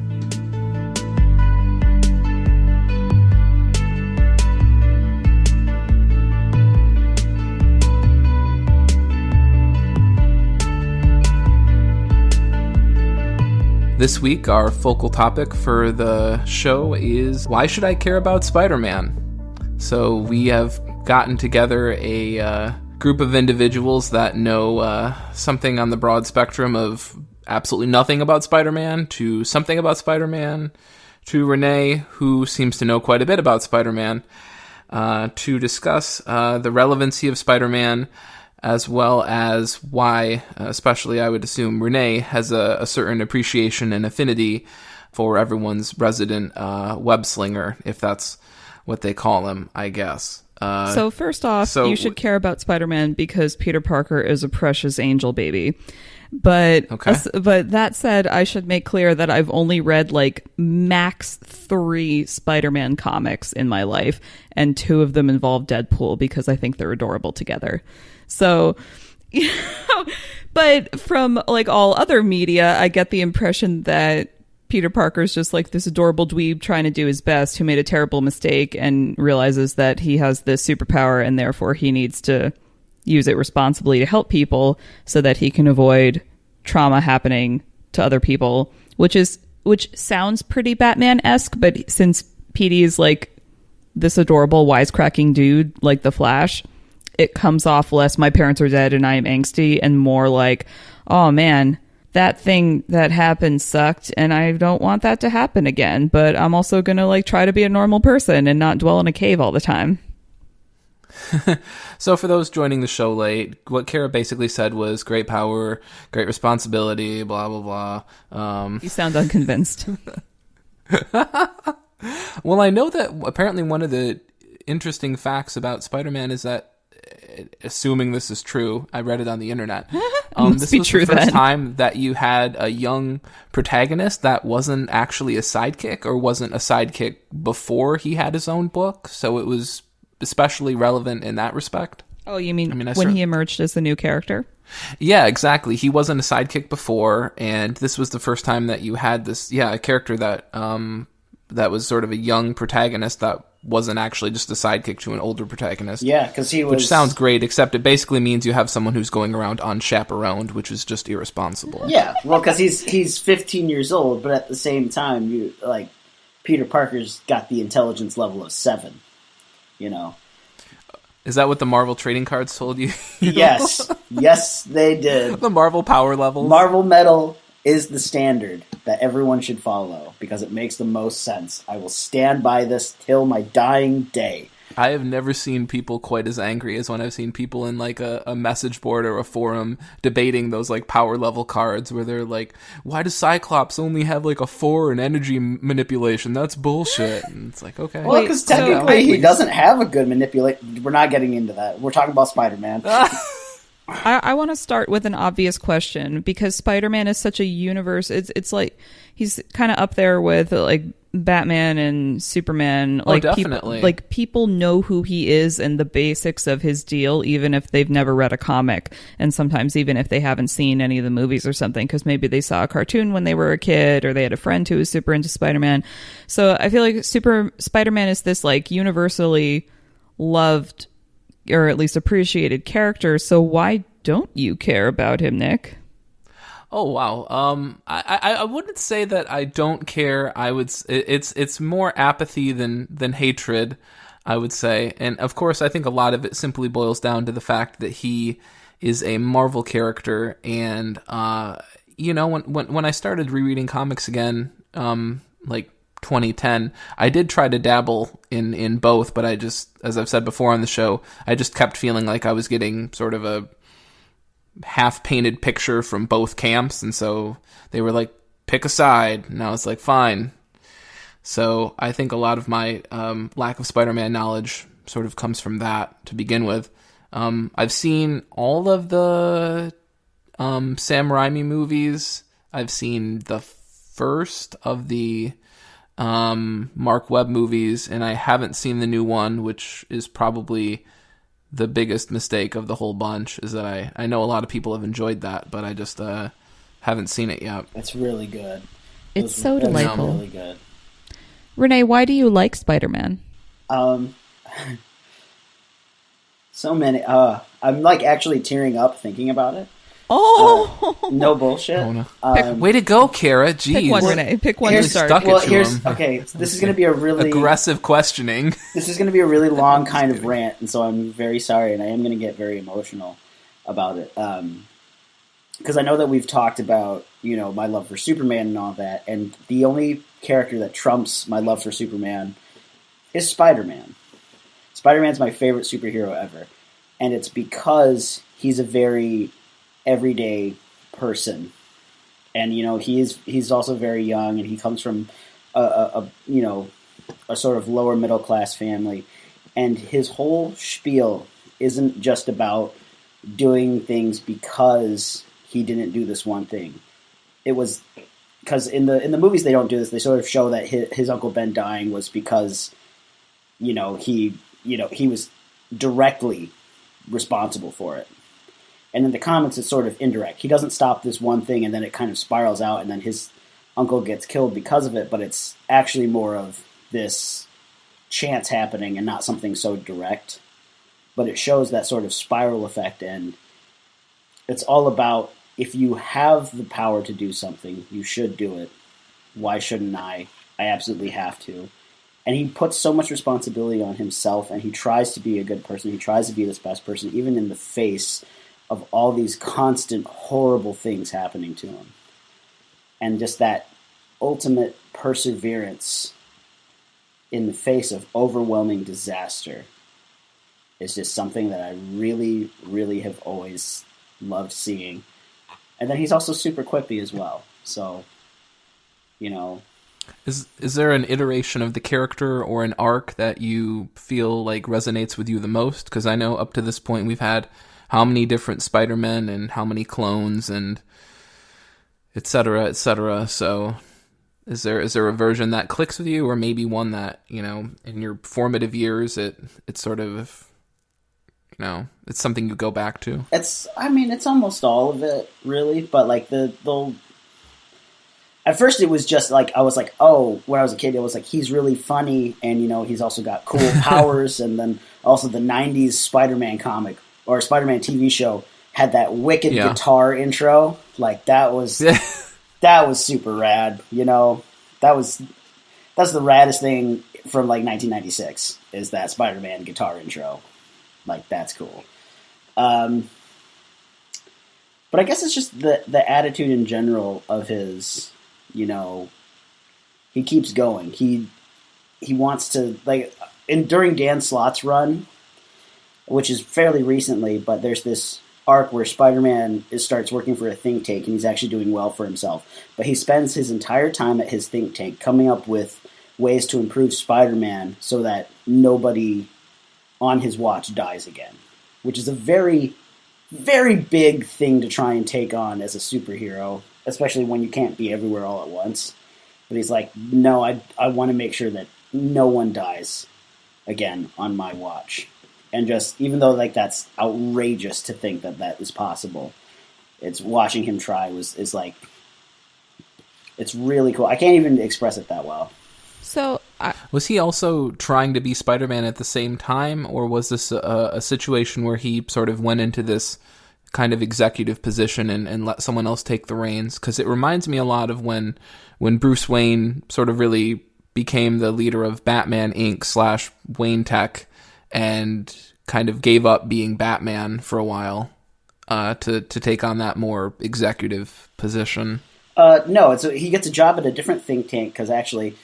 Speaker 1: This week, our focal topic for the show is, why should I care about Spider-Man? So we have gotten together a group of individuals that know something on the broad spectrum of absolutely nothing about Spider-Man to something about Spider-Man to Renee, who seems to know quite a bit about Spider-Man, to discuss the relevancy of Spider-Man, as well as why, especially I would assume, Renee has a certain appreciation and affinity for everyone's resident web slinger, if that's what they call him, I guess.
Speaker 2: So first off, you should care about Spider-Man because Peter Parker is a precious angel baby. But but that said, I should make clear that I've only read like max 3 Spider-Man comics in my life, and 2 of them involve Deadpool because I think they're adorable together. So, but from like all other media, I get the impression that Peter Parker's just like this adorable dweeb trying to do his best who made a terrible mistake and realizes that he has this superpower and therefore he needs to use it responsibly to help people so that he can avoid trauma happening to other people, which sounds pretty Batman-esque, but since PD is like this adorable wisecracking dude like the Flash, it comes off less my parents are dead and I am angsty and more like, oh man, that thing that happened sucked and I don't want that to happen again, but I'm also gonna like try to be a normal person and not dwell in a cave all the time.
Speaker 1: So for those joining the show late, what Kara basically said was great power, great responsibility, blah, blah, blah.
Speaker 2: You sound unconvinced.
Speaker 1: Well, I know that apparently one of the interesting facts about Spider-Man is that, assuming this is true, I read it on the internet. This was the first time that you had a young protagonist that wasn't actually a sidekick or wasn't a sidekick before he had his own book. So it was especially relevant in that respect.
Speaker 2: Oh, you mean when he emerged as the new character?
Speaker 1: Yeah, exactly. He wasn't a sidekick before, and this was the first time that you had this, a character that that was sort of a young protagonist that wasn't actually just a sidekick to an older protagonist.
Speaker 3: Yeah, because he was...
Speaker 1: Which sounds great, except it basically means you have someone who's going around unchaperoned, which is just irresponsible.
Speaker 3: Yeah, well, because he's 15 years old, but at the same time, Peter Parker's got the intelligence level of 7. You know.
Speaker 1: Is that what the Marvel trading cards told you?
Speaker 3: Yes. Yes, they did.
Speaker 1: The Marvel power levels.
Speaker 3: Marvel Metal is the standard that everyone should follow because it makes the most sense. I will stand by this till my dying day.
Speaker 1: I have never seen people quite as angry as when I've seen people in like a message board or a forum debating those like power level cards where they're like, why does Cyclops only have like a 4 in energy manipulation? That's bullshit. And it's like, okay.
Speaker 3: Well, because technically he doesn't have a good manipulation. We're not getting into that. We're talking about Spider-Man.
Speaker 2: I want to start with an obvious question because Spider-Man is such a universe. It's like he's kind of up there with like Batman and Superman. Like,
Speaker 1: definitely.
Speaker 2: People know who he is and the basics of his deal, even if they've never read a comic, and sometimes even if they haven't seen any of the movies or something, because maybe they saw a cartoon when they were a kid, or they had a friend who was super into Spider-Man. So I feel like Spider-Man is this like universally loved or at least appreciated character. So why don't you care about him, Nick?
Speaker 1: Oh wow. I wouldn't say that I don't care. It's more apathy than hatred, I would say. And of course, I think a lot of it simply boils down to the fact that he is a Marvel character. And when I started rereading comics again, like 2010, I did try to dabble in both, but I just, as I've said before on the show, I just kept feeling like I was getting sort of a half-painted picture from both camps, and so they were like, pick a side, and I was like, fine. So I think a lot of my lack of Spider-Man knowledge sort of comes from that to begin with. I've seen all of the Sam Raimi movies. I've seen the first of the Mark Webb movies, and I haven't seen the new one, which is probably the biggest mistake of the whole bunch, is that I know a lot of people have enjoyed that, but I just haven't seen it yet.
Speaker 3: It's really good.
Speaker 2: It's so delightful.
Speaker 3: Really good.
Speaker 2: Renee, why do you like Spider-Man?
Speaker 3: So many. I'm like actually tearing up thinking about it.
Speaker 2: Oh,
Speaker 3: no bullshit.
Speaker 1: Oh, no. Way to go, Kara. Jeez.
Speaker 2: Pick one, Renee. Pick one to start.
Speaker 3: Well, this is going to be a really
Speaker 1: aggressive questioning.
Speaker 3: This is going to be a really long kind of rant, and so I'm very sorry, and I am going to get very emotional about it. Because I know that we've talked about, my love for Superman and all that, and the only character that trumps my love for Superman is Spider-Man. Spider-Man's my favorite superhero ever. And it's because he's a very everyday person. And, you know, he's also very young, and he comes from a sort of lower middle class family. And his whole spiel isn't just about doing things because he didn't do this one thing. It was because in the movies they don't do this. They sort of show that his Uncle Ben dying was because, he was directly responsible for it. And in the comics, it's sort of indirect. He doesn't stop this one thing, and then it kind of spirals out, and then his uncle gets killed because of it. But it's actually more of this chance happening and not something so direct. But it shows that sort of spiral effect, and it's all about, if you have the power to do something, you should do it. Why shouldn't I? I absolutely have to. And he puts so much responsibility on himself, and he tries to be a good person. He tries to be this best person, even in the face of all these constant, horrible things happening to him. And just that ultimate perseverance in the face of overwhelming disaster is just something that I really, really have always loved seeing. And then he's also super quippy as well. So,
Speaker 1: Is there an iteration of the character or an arc that you feel like resonates with you the most? Because I know up to this point we've had how many different Spider-Men and how many clones and et cetera, et cetera. So is there a version that clicks with you, or maybe one that, in your formative years it sort of, it's something you go back to?
Speaker 3: It's almost all of it, really. But like at first it was just like, I was like, oh, when I was a kid, it was like, he's really funny, and he's also got cool powers. And then also the 90s Spider-Man comic or Spider-Man TV show had that wicked guitar intro. Like that was super rad. That's the raddest thing from like 1996 is that Spider-Man guitar intro. Like that's cool. But I guess it's just the attitude in general of his, he keeps going. He wants to, like, during Dan Slott's run, which is fairly recently, but there's this arc where Spider-Man starts working for a think tank, and he's actually doing well for himself. But he spends his entire time at his think tank coming up with ways to improve Spider-Man so that nobody on his watch dies again, which is a very, very big thing to try and take on as a superhero, especially when you can't be everywhere all at once. But he's like, no, I want to make sure that no one dies again on my watch. And just, even though like that's outrageous to think that is possible, it's watching him try is like, it's really cool. I can't even express it that well.
Speaker 2: So
Speaker 1: was he also trying to be Spider-Man at the same time, or was this a situation where he sort of went into this kind of executive position and let someone else take the reins? Because it reminds me a lot of when Bruce Wayne sort of really became the leader of Batman Inc. / Wayne Tech, and kind of gave up being Batman for a while to take on that more executive position.
Speaker 3: No, he gets a job at a different think tank, because actually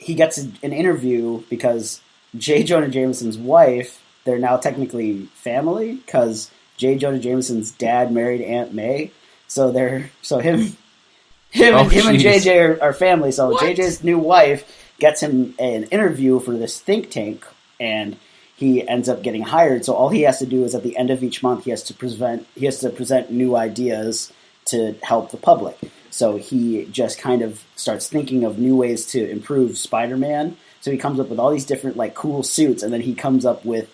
Speaker 3: he gets an interview because J. Jonah Jameson's wife, they're now technically family, because J. Jonah Jameson's dad married Aunt May. So him and JJ are family. So what? JJ's new wife gets him an interview for this think tank, and he ends up getting hired. So all he has to do is at the end of each month he has to present new ideas to help the public. So he just kind of starts thinking of new ways to improve Spider-Man. So he comes up with all these different like cool suits, and then he comes up with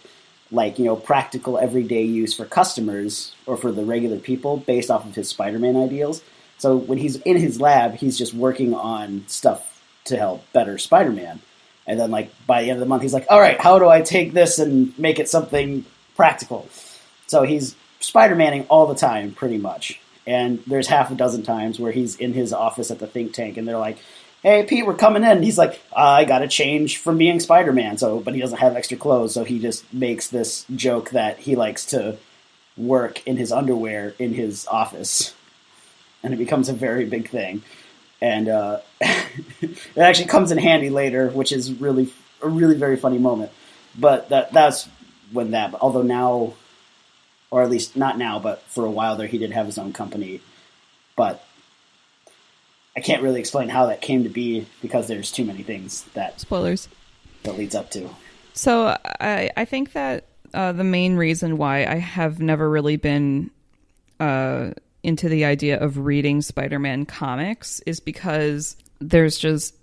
Speaker 3: like, practical everyday use for customers or for the regular people based off of his Spider-Man ideals. So when he's in his lab, he's just working on stuff to help better Spider-Man. And then like by the end of the month, he's like, all right, how do I take this and make it something practical? So he's Spider-Manning all the time, pretty much. And there's half a dozen times where he's in his office at the think tank, and they're like, hey, Pete, we're coming in. And he's like, I got to change from being Spider-Man. But he doesn't have extra clothes, so he just makes this joke that he likes to work in his underwear in his office. And it becomes a very big thing. And it actually comes in handy later, which is really a really very funny moment. But that's when that. Although now, or at least not now, but for a while there, he did have his own company. But I can't really explain how that came to be because there's too many things that
Speaker 2: spoilers
Speaker 3: that leads up to.
Speaker 2: So I think that the main reason why I have never really been into the idea of reading Spider-Man comics is because there just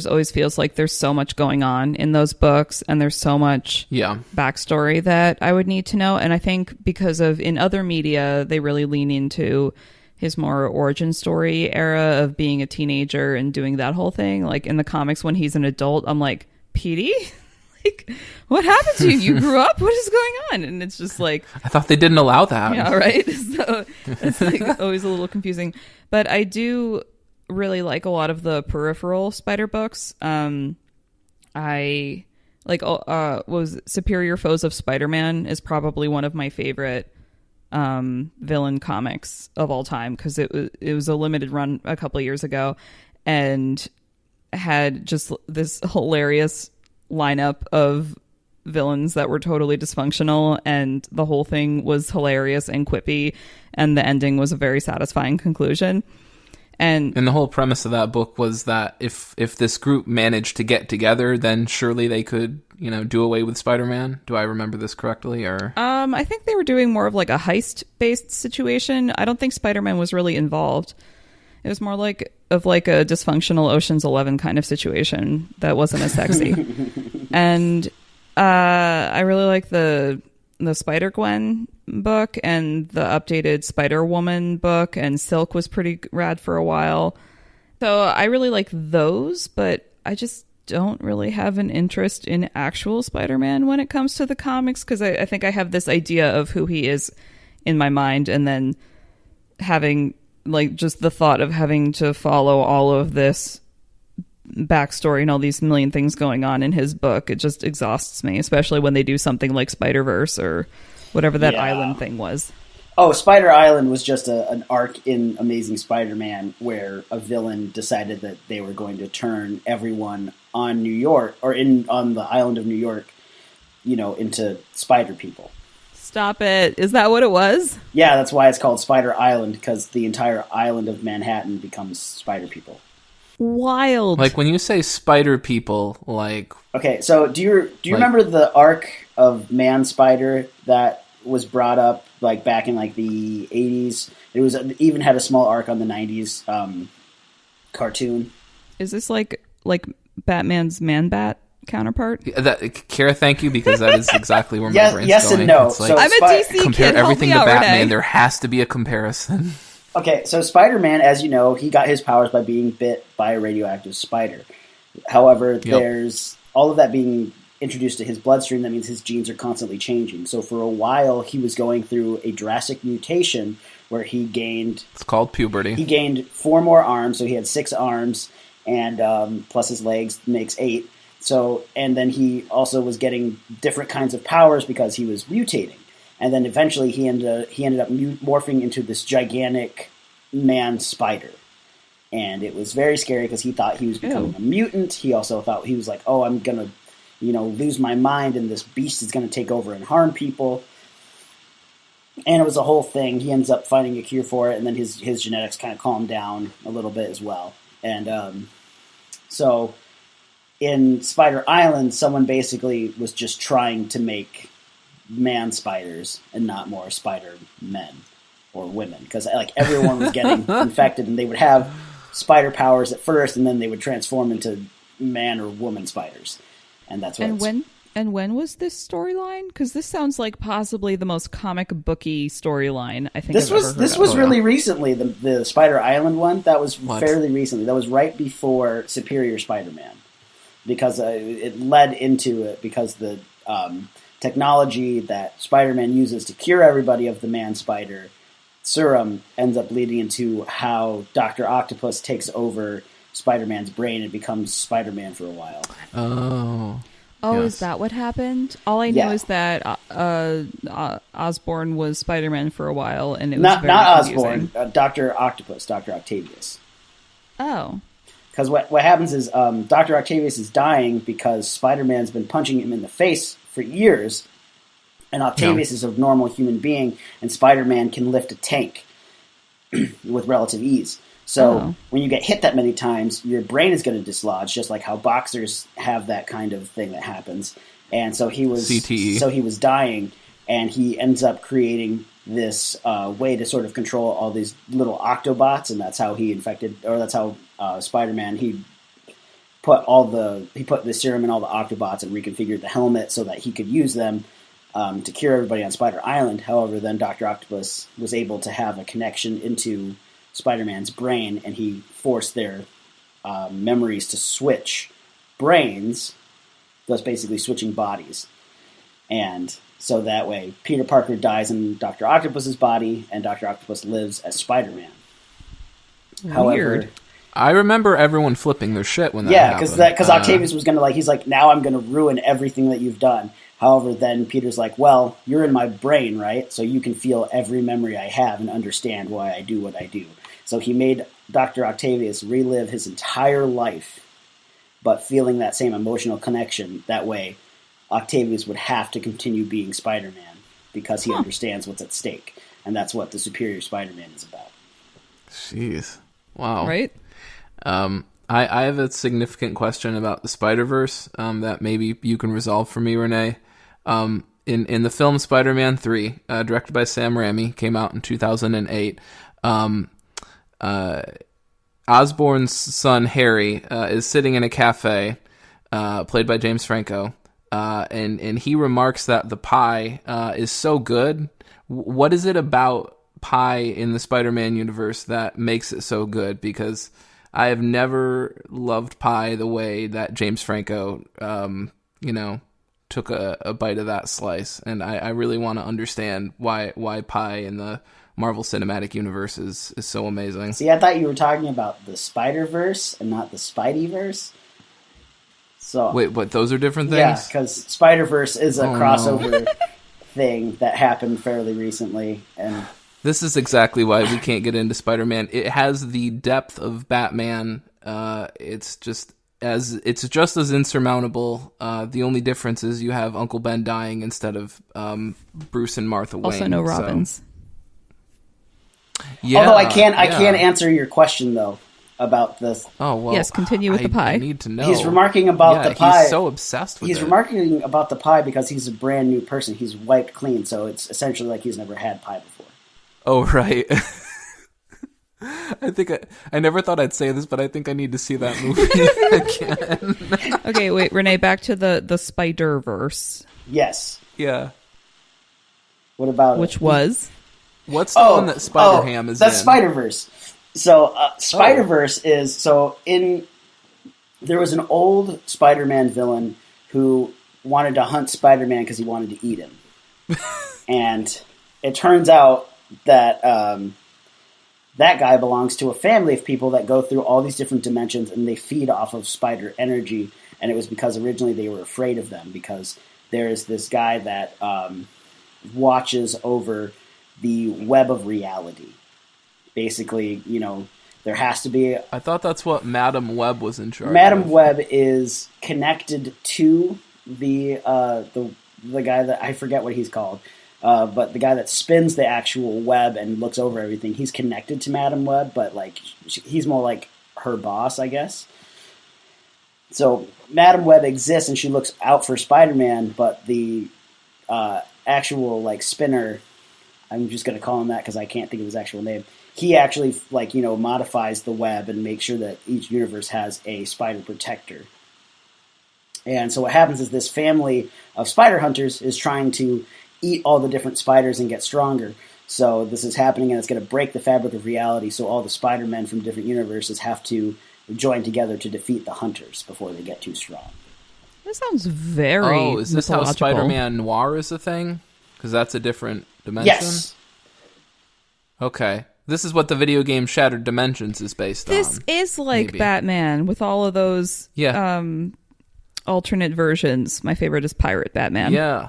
Speaker 2: always feels like there's so much going on in those books, and there's so much backstory that I would need to know. And I think because of in other media, they really lean into his more origin story era of being a teenager and doing that whole thing. Like in the comics, when he's an adult, I'm like, Petey? Like, what happened to you? You grew up? What is going on? And it's just like,
Speaker 1: I thought they didn't allow that.
Speaker 2: Yeah, right. So it's like always a little confusing. But I do really like a lot of the peripheral Spider books. I like was Superior Foes of Spider-Man is probably one of my favorite villain comics of all time, because it was a limited run a couple of years ago and had just this hilarious lineup of villains that were totally dysfunctional, and the whole thing was hilarious and quippy, and the ending was a very satisfying conclusion. And
Speaker 1: the whole premise of that book was that if this group managed to get together, then surely they could, do away with Spider-Man. Do I remember this correctly? Or
Speaker 2: I think they were doing more of like a heist-based situation. I don't think Spider-Man was really involved. It was more like a dysfunctional Ocean's 11 kind of situation that wasn't as sexy. And I really like the Spider-Gwen book and the updated Spider-Woman book, and Silk was pretty rad for a while. So I really like those, but I just don't really have an interest in actual Spider-Man when it comes to the comics, because I think I have this idea of who he is in my mind, and then having like just the thought of having to follow all of this backstory and all these million things going on in his book, it just exhausts me, especially when they do something like Spider-Verse or whatever that island thing was.
Speaker 3: Oh, Spider Island was just an arc in Amazing Spider-Man where a villain decided that they were going to turn everyone on New York, or on the island of New York, into spider people.
Speaker 2: Stop it. Is that what it was?
Speaker 3: Yeah, that's why it's called Spider Island, because the entire island of Manhattan becomes spider people.
Speaker 2: Wild.
Speaker 1: Like when you say spider people, like...
Speaker 3: Okay, so do you remember the arc of Man Spider that was brought up like back in like the 80s? It was even had a small arc on the 90s cartoon.
Speaker 2: Is this like Batman's Man-Bat counterpart?
Speaker 1: Kara, thank you, because that is exactly where my brain's
Speaker 3: yes
Speaker 1: going.
Speaker 3: And no.
Speaker 1: Like,
Speaker 3: so
Speaker 2: I'm a DC
Speaker 1: compare
Speaker 2: kid.
Speaker 1: everything to
Speaker 2: out,
Speaker 1: Batman.
Speaker 2: Renee.
Speaker 1: There has to be a comparison.
Speaker 3: Okay, so Spider-Man, as you know, he got his powers by being bit by a radioactive spider. However, there's all of that being introduced to his bloodstream. That means his genes are constantly changing. So for a while, he was going through a drastic mutation where he gained...
Speaker 1: It's called puberty.
Speaker 3: He gained 4 more arms, so he had 6 arms, and plus his legs makes 8. So, and then he also was getting different kinds of powers because he was mutating. And then eventually he ended up morphing into this gigantic man spider. And it was very scary because he thought he was becoming a mutant. He also thought he was like, oh, I'm going to, lose my mind and this beast is going to take over and harm people. And it was a whole thing. He ends up finding a cure for it, and then his genetics kind of calmed down a little bit as well. And so in Spider Island, someone basically was just trying to make man spiders and not more spider men or women, because like everyone was getting infected, and they would have spider powers at first, and then they would transform into man or woman spiders, and that's what.
Speaker 2: And when was this storyline? Because this sounds like possibly the most comic booky storyline I think
Speaker 3: this
Speaker 2: I've
Speaker 3: was.
Speaker 2: ever heard
Speaker 3: This
Speaker 2: of.
Speaker 3: was really recently. The Spider Island one, that was fairly recently. That was right before Superior Spider-Man, because it led into it because the technology that Spider-Man uses to cure everybody of the man spider serum ends up leading into how Dr. Octopus takes over Spider-Man's brain and becomes Spider-Man for a while.
Speaker 2: Oh,
Speaker 1: Yes.
Speaker 2: is that what happened? All I know is that Osborn was Spider-Man for a while, and it was
Speaker 3: Not
Speaker 2: very confusing.
Speaker 3: Osborn, Dr. Octopus, Dr. Octavius.
Speaker 2: Oh.
Speaker 3: Because what happens is Dr. Octavius is dying because Spider-Man's been punching him in the face for years, and Octavius is a normal human being, and Spider-Man can lift a tank with relative ease. So when you get hit that many times, your brain is going to dislodge, just like how boxers have that kind of thing that happens. And so he was
Speaker 1: CTE.
Speaker 3: So he was dying, and he ends up creating this way to sort of control all these little Octobots, and that's how he infected, or that's how Spider-Man, he put the serum in all the Octobots and reconfigured the helmet so that he could use them to cure everybody on Spider Island. However, then Dr. Octopus was able to have a connection into Spider-Man's brain, and he forced their memories to switch brains, thus basically switching bodies. And so that way, Peter Parker dies in Dr. Octopus's body, and Dr. Octopus lives as Spider-Man.
Speaker 2: Weird.
Speaker 3: However,
Speaker 1: I remember everyone flipping their shit when that happened.
Speaker 3: because Octavius was gonna he's like, now I'm gonna ruin everything that you've done. However, then Peter's like, well, you're in my brain, right? So you can feel every memory I have and understand why I do what I do. So he made Dr. Octavius relive his entire life, but feeling that same emotional connection. That way, Octavius would have to continue being Spider-Man because he understands what's at stake. And that's what the Superior Spider-Man is about.
Speaker 1: Jeez. Wow.
Speaker 2: Right?
Speaker 1: I have a significant question about the Spider-Verse that maybe you can resolve for me, Renee. In the film Spider-Man 3, directed by Sam Raimi, came out in 2008, Osborn's son Harry is sitting in a cafe, played by James Franco, and he remarks that the pie is so good. What is it about pie in the Spider-Man universe that makes it so good? Because I have never loved pie the way that James Franco, took a bite of that slice, and I really want to understand why pie in the Marvel Cinematic Universe is so amazing.
Speaker 3: See, I thought you were talking about the Spider-Verse and not the Spideyverse. So
Speaker 1: Wait, but those are different things?
Speaker 3: Yeah, because Spider-Verse is a crossover thing that happened fairly recently, and
Speaker 1: this is exactly why we can't get into Spider-Man. It has the depth of Batman. It's just as insurmountable. The only difference is you have Uncle Ben dying instead of Bruce and Martha Wayne.
Speaker 2: Also no Robins.
Speaker 1: Yeah,
Speaker 3: although I can't answer your question though about this.
Speaker 1: Oh well.
Speaker 2: Yes, continue with the pie.
Speaker 1: I need to know.
Speaker 3: He's remarking about the pie.
Speaker 1: He's so obsessed with it.
Speaker 3: He's remarking about the pie because he's a brand new person. He's wiped clean, so it's essentially like he's never had pie before.
Speaker 1: Oh right. I think I never thought I'd say this, but I think I need to see that movie again.
Speaker 2: Okay, wait, Renee, back to the Spider-Verse.
Speaker 3: Yes.
Speaker 1: Yeah.
Speaker 3: What about
Speaker 2: which was?
Speaker 1: What's the one that Spider-Ham is in?
Speaker 3: That's Spider-Verse. So Spider-Verse is there was an old Spider-Man villain who wanted to hunt Spider-Man because he wanted to eat him, and it turns out that that guy belongs to a family of people that go through all these different dimensions, and they feed off of spider energy. And it was because originally they were afraid of them because there's this guy that watches over the web of reality. Basically, there has to be...
Speaker 1: I thought that's what Madam Web was in charge
Speaker 3: Madam
Speaker 1: of.
Speaker 3: Web is connected to the guy that... I forget what he's called. But the guy that spins the actual web and looks over everything, he's connected to Madam Web, but he's more like her boss, I guess. So Madam Web exists, and she looks out for Spider-Man, but the actual spinner... I'm just going to call him that because I can't think of his actual name. He actually, modifies the web and makes sure that each universe has a spider protector. And so what happens is this family of spider hunters is trying to eat all the different spiders and get stronger. So this is happening, and it's going to break the fabric of reality, so all the Spider-Men from different universes have to join together to defeat the hunters before they get too strong.
Speaker 2: That sounds very
Speaker 1: Oh, is this how
Speaker 2: mythological.
Speaker 1: Spider-Man Noir is a thing? Because that's a different dimension?
Speaker 3: Yes.
Speaker 1: Okay. This is what the video game Shattered Dimensions is based on.
Speaker 2: This is like
Speaker 1: maybe.
Speaker 2: Batman with all of those alternate versions. My favorite is Pirate Batman.
Speaker 1: Yeah.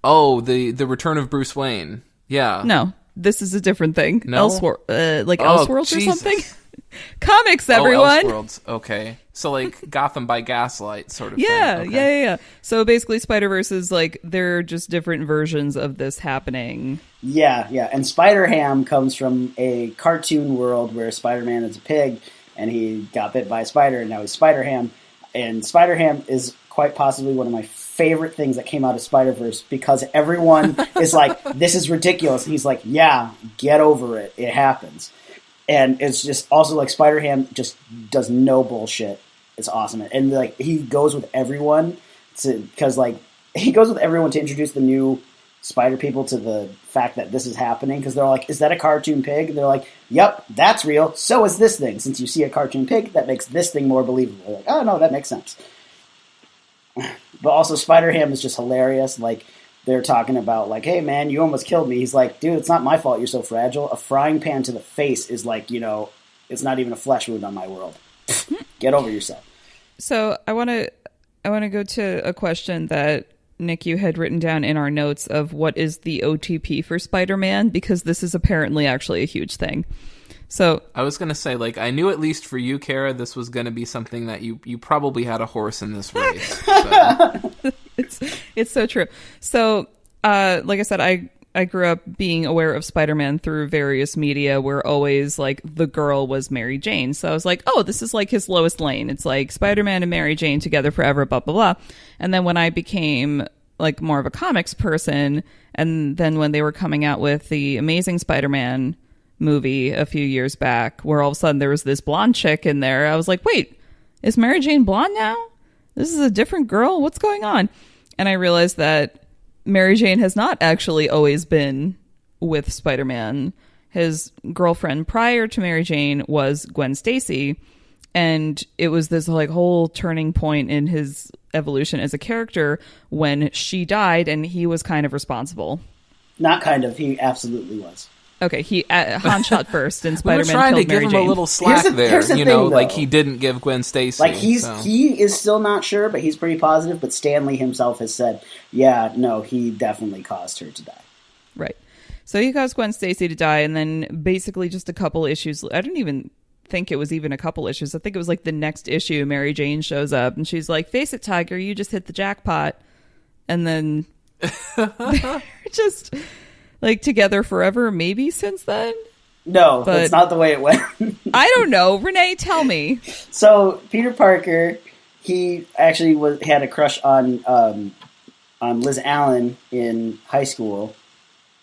Speaker 1: Oh, the Return of Bruce Wayne. Yeah.
Speaker 2: No, this is a different thing.
Speaker 1: No?
Speaker 2: Elseworld,
Speaker 1: Oh,
Speaker 2: Elseworlds or
Speaker 1: Jesus.
Speaker 2: something. Comics,
Speaker 1: Oh,
Speaker 2: everyone.
Speaker 1: Elseworlds. Okay. So, like, Gotham by Gaslight sort of
Speaker 2: Yeah,
Speaker 1: thing. Okay.
Speaker 2: yeah. So basically, Spider-Verse is like, they're just different versions of this happening.
Speaker 3: Yeah. And Spider-Ham comes from a cartoon world where Spider-Man is a pig, and he got bit by a spider, and now he's Spider-Ham. And Spider-Ham is quite possibly one of my favorite things that came out of Spider-Verse, because everyone is like, this is ridiculous. And he's like, yeah, get over it. It happens. And it's just also like Spider-Ham just does no bullshit. It's awesome. And like he goes with everyone to introduce the new spider people to the fact that this is happening, because they're like, is that a cartoon pig? And they're like, yep, that's real. So is this thing. Since you see a cartoon pig, that makes this thing more believable. They're like, oh no, that makes sense. But also Spider-Ham is just hilarious. Like, they're talking about, like, hey, man, you almost killed me. He's like, dude, it's not my fault you're so fragile. A frying pan to the face is like, it's not even a flesh wound on my world. Get over yourself.
Speaker 2: So I want to go to a question that, Nick, you had written down in our notes of what is the OTP for Spider-Man, because this is apparently actually a huge thing. So
Speaker 1: I was going to say, like, I knew at least for you, Kara, this was going to be something that you probably had a horse in this race. So.
Speaker 2: It's so true. So, like I said, I grew up being aware of Spider-Man through various media where always, like, the girl was Mary Jane. So I was like, oh, this is like his Lois Lane. It's like Spider-Man and Mary Jane together forever, blah, blah, blah. And then when I became, like, more of a comics person, and then when they were coming out with the Amazing Spider-Man movie a few years back, where all of a sudden there was this blonde chick in there, I was like, wait, is Mary Jane blonde now? This is a different girl? What's going on? And I realized that Mary Jane has not actually always been with Spider-Man. His girlfriend prior to Mary Jane was Gwen Stacy, and it was this like whole turning point in his evolution as a character when she died, and he was kind of responsible.
Speaker 3: Not kind of, he absolutely was.
Speaker 2: Okay, Han shot first, and
Speaker 1: We were
Speaker 2: Spider-Man
Speaker 1: trying to
Speaker 2: killed
Speaker 1: give
Speaker 2: Mary
Speaker 1: him
Speaker 2: Jane.
Speaker 1: a little slack
Speaker 3: Here's the
Speaker 1: there,
Speaker 3: thing,
Speaker 1: like
Speaker 3: though.
Speaker 1: he didn't give Gwen Stacy.
Speaker 3: Like, he is still not sure, but he's pretty positive. But Stan Lee himself has said, yeah, no, he definitely caused her to die.
Speaker 2: Right. So he caused Gwen Stacy to die, and then basically just a couple issues. I don't even think it was even a couple issues. I think it was like the next issue, Mary Jane shows up, and she's like, face it, Tiger, you just hit the jackpot. And then they're just, like, together forever, maybe since then?
Speaker 3: No,
Speaker 2: But-
Speaker 3: that's not the way it went.
Speaker 2: I don't know. Renee, tell me.
Speaker 3: So Peter Parker, he actually had a crush on Liz Allen in high school,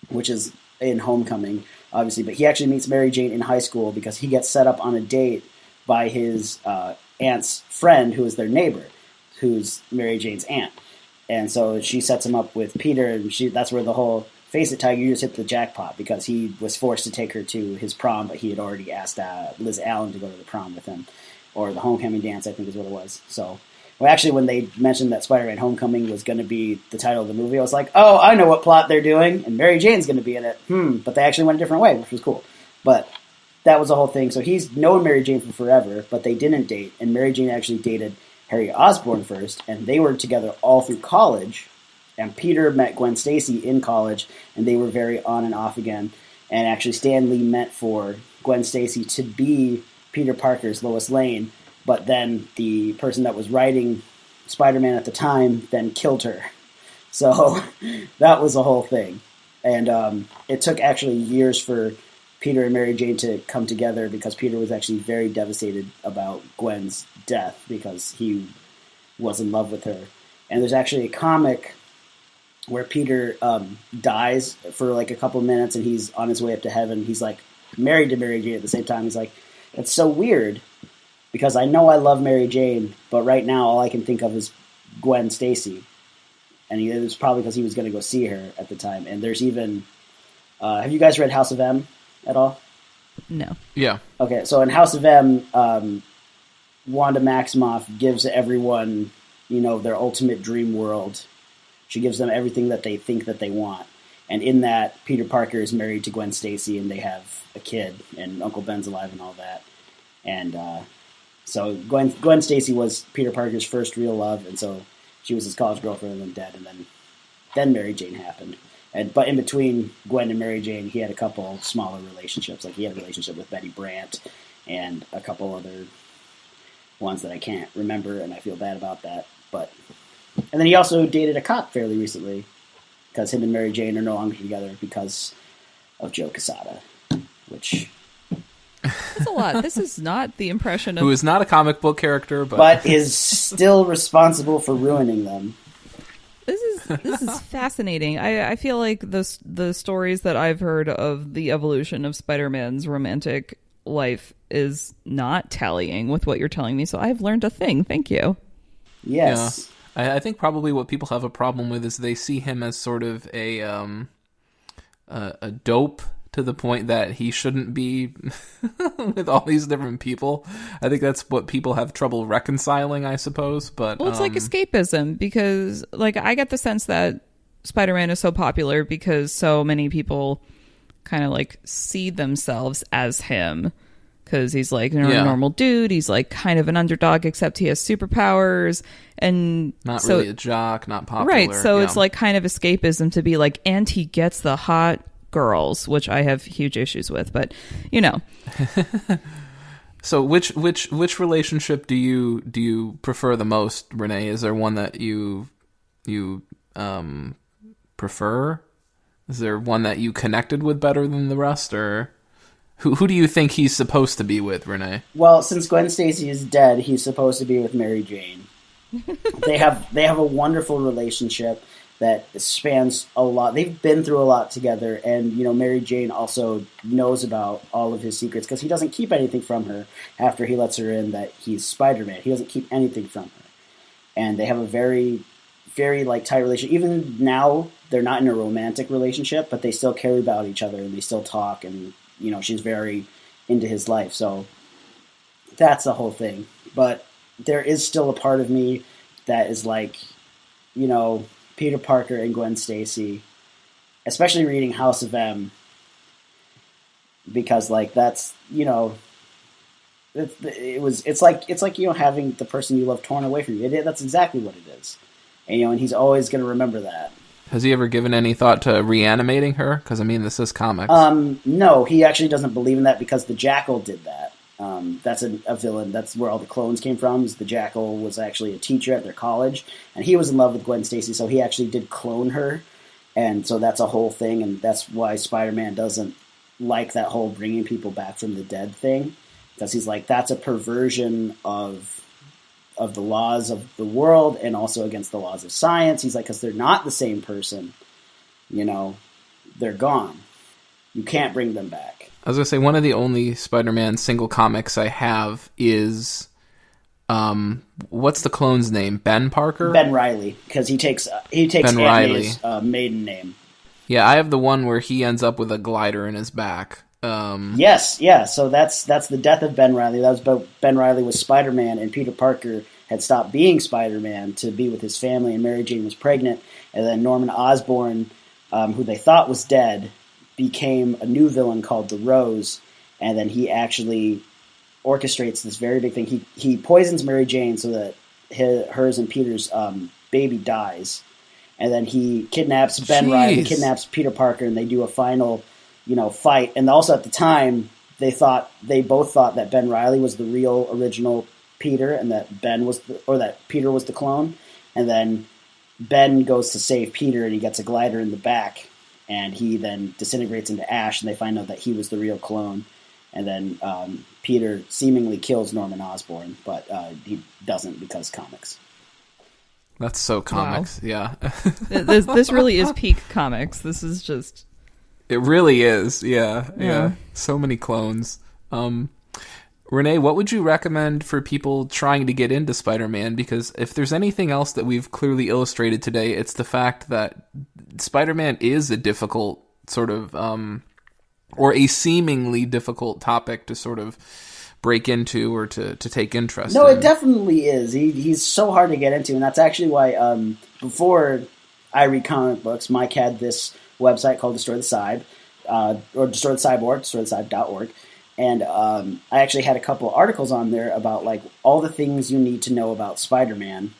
Speaker 3: which is in Homecoming, obviously. But he actually meets Mary Jane in high school because he gets set up on a date by his aunt's friend, who is their neighbor, who's Mary Jane's aunt. And so she sets him up with Peter, and that's where the whole face it, Tiger, you just hit the jackpot, because he was forced to take her to his prom, but he had already asked Liz Allen to go to the prom with him, or the homecoming dance, I think is what it was. So, well, actually, when they mentioned that Spider-Man Homecoming was going to be the title of the movie, I was like, oh, I know what plot they're doing, and Mary Jane's going to be in it. But they actually went a different way, which was cool. But that was the whole thing. So he's known Mary Jane for forever, but they didn't date, and Mary Jane actually dated Harry Osborn first, and they were together all through college. And Peter met Gwen Stacy in college, and they were very on and off again. And actually, Stan Lee meant for Gwen Stacy to be Peter Parker's Lois Lane, but then the person that was writing Spider-Man at the time then killed her. So that was the whole thing. And it took actually years for Peter and Mary Jane to come together, because Peter was actually very devastated about Gwen's death because he was in love with her. And there's actually a comic where Peter dies for like a couple of minutes, and he's on his way up to heaven. He's like married to Mary Jane at the same time. He's like, it's so weird because I know I love Mary Jane, but right now all I can think of is Gwen Stacy. And it was probably because he was going to go see her at the time. And there's even, have you guys read House of M at all?
Speaker 2: No.
Speaker 1: Yeah.
Speaker 3: Okay, so in House of M, Wanda Maximoff gives everyone, their ultimate dream world. She gives them everything that they think that they want. And in that, Peter Parker is married to Gwen Stacy, and they have a kid, and Uncle Ben's alive and all that. And so Gwen Stacy was Peter Parker's first real love, and so she was his college girlfriend and then dead, and then Mary Jane happened. But in between Gwen and Mary Jane, he had a couple smaller relationships. Like, he had a relationship with Betty Brant, and a couple other ones that I can't remember, and I feel bad about that. And then he also dated a cop fairly recently, because him and Mary Jane are no longer together because of Joe Quesada, which...
Speaker 2: That's a lot. This is not the impression of...
Speaker 1: Who is not a comic book character,
Speaker 3: but is still responsible for ruining them.
Speaker 2: This is fascinating. I feel like the stories that I've heard of the evolution of Spider-Man's romantic life is not tallying with what you're telling me, so I've learned a thing. Thank you.
Speaker 3: Yes.
Speaker 1: Yeah. I think probably what people have a problem with is they see him as sort of a dope, to the point that he shouldn't be with all these different people. I think that's what people have trouble reconciling, I suppose. But
Speaker 2: well, it's like escapism, because like I get the sense that Spider-Man is so popular because so many people kind of like see themselves as him, because he's like a normal dude. He's like kind of an underdog, except he has superpowers, and
Speaker 1: not really a jock, not popular.
Speaker 2: Right. So it's like kind of escapism to be like, and he gets the hot girls, which I have huge issues with, but you know.
Speaker 1: So which relationship do you prefer the most, Renee? Is there one that you prefer? Is there one that you connected with better than the rest, or who do you think he's supposed to be with, Renee?
Speaker 3: Well, since Gwen Stacy is dead, he's supposed to be with Mary Jane. They have a wonderful relationship that spans a lot. They've been through a lot together, and Mary Jane also knows about all of his secrets, because he doesn't keep anything from her after he lets her in that he's Spider-Man. He doesn't keep anything from her, and they have a very, very tight relationship. Even now, they're not in a romantic relationship, but they still care about each other, and they still talk, and she's very into his life. So that's the whole thing. But there is still a part of me that is like, Peter Parker and Gwen Stacy, especially reading House of M, because that's it's like having the person you love torn away from you. That's exactly what it is, and he's always going to remember that.
Speaker 1: Has he ever given any thought to reanimating her? Because this is comics.
Speaker 3: No, he actually doesn't believe in that, because the Jackal did that. That's a villain. That's where all the clones came from. The Jackal was actually a teacher at their college, and he was in love with Gwen Stacy, so he actually did clone her, and so that's a whole thing, and that's why Spider-Man doesn't like that whole bringing people back from the dead thing, because he's like, that's a perversion of the laws of the world, and also against the laws of science. He's like, because they're not the same person, they're gone. You can't bring them back.
Speaker 1: I was going to say, one of the only Spider-Man single comics I have is, what's the clone's name? Ben Parker?
Speaker 3: Ben Reilly, because he takes Aunt May's maiden name.
Speaker 1: Yeah, I have the one where he ends up with a glider in his back.
Speaker 3: Yes, yeah, so that's the death of Ben Reilly. That was Ben Reilly was Spider-Man, and Peter Parker had stopped being Spider-Man to be with his family, and Mary Jane was pregnant, and then Norman Osborn, who they thought was dead, became a new villain called the Rose, and then he actually orchestrates this very big thing. He poisons Mary Jane so that hers and Peter's baby dies, and then he kidnaps Ben Reilly, kidnaps Peter Parker, and they do a final, fight. And also at the time, they both thought that Ben Reilly was the real original Peter, and that that Peter was the clone. And then Ben goes to save Peter, and he gets a glider in the back, and he then disintegrates into ash, and they find out that he was the real clone. And then Peter seemingly kills Norman Osborn, but he doesn't, because comics.
Speaker 1: That's so comics, wow. Yeah.
Speaker 2: This really is peak comics. This is just...
Speaker 1: It really is, yeah. So many clones. Renee, what would you recommend for people trying to get into Spider-Man? Because if there's anything else that we've clearly illustrated today, it's the fact that Spider-Man is a difficult sort of, or a seemingly difficult topic to sort of break into or to take interest in.
Speaker 3: No, it definitely is. He's so hard to get into, and that's actually why before I read comic books, Mike had this website called Destroy the Cyb, or Destroy the Cyborg, destroythecyb.org. And I actually had a couple articles on there about all the things you need to know about Spider-Man.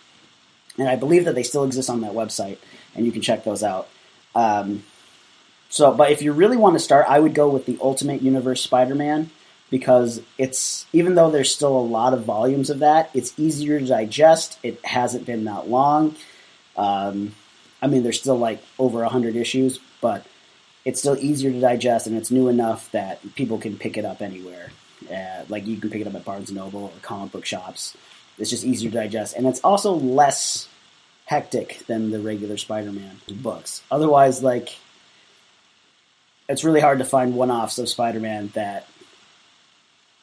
Speaker 3: And I believe that they still exist on that website, and you can check those out. But if you really want to start, I would go with the Ultimate Universe Spider-Man because it's, even though there's still a lot of volumes of that, it's easier to digest. It hasn't been that long. There's still like over 100 issues, but it's still easier to digest, and it's new enough that people can pick it up anywhere. Like you can pick it up at Barnes & Noble or comic book shops. It's just easier to digest, and it's also less hectic than the regular Spider-Man books. Otherwise, like, it's really hard to find one-offs of Spider-Man that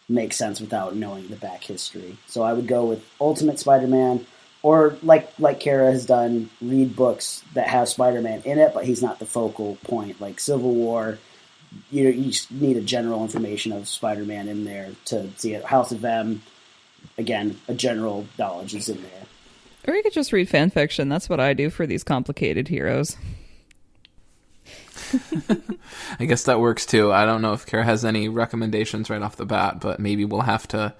Speaker 3: make sense without knowing the back history. So I would go with Ultimate Spider-Man, or like Kara has done, read books that have Spider-Man in it, but he's not the focal point. Like Civil War, you just need a general information of Spider-Man in there to see it. House of M, again, a general knowledge is in there.
Speaker 2: Or you could just read fan fiction. That's what I do for these complicated heroes.
Speaker 1: I guess that works too. I don't know if Kara has any recommendations right off the bat, but maybe we'll have to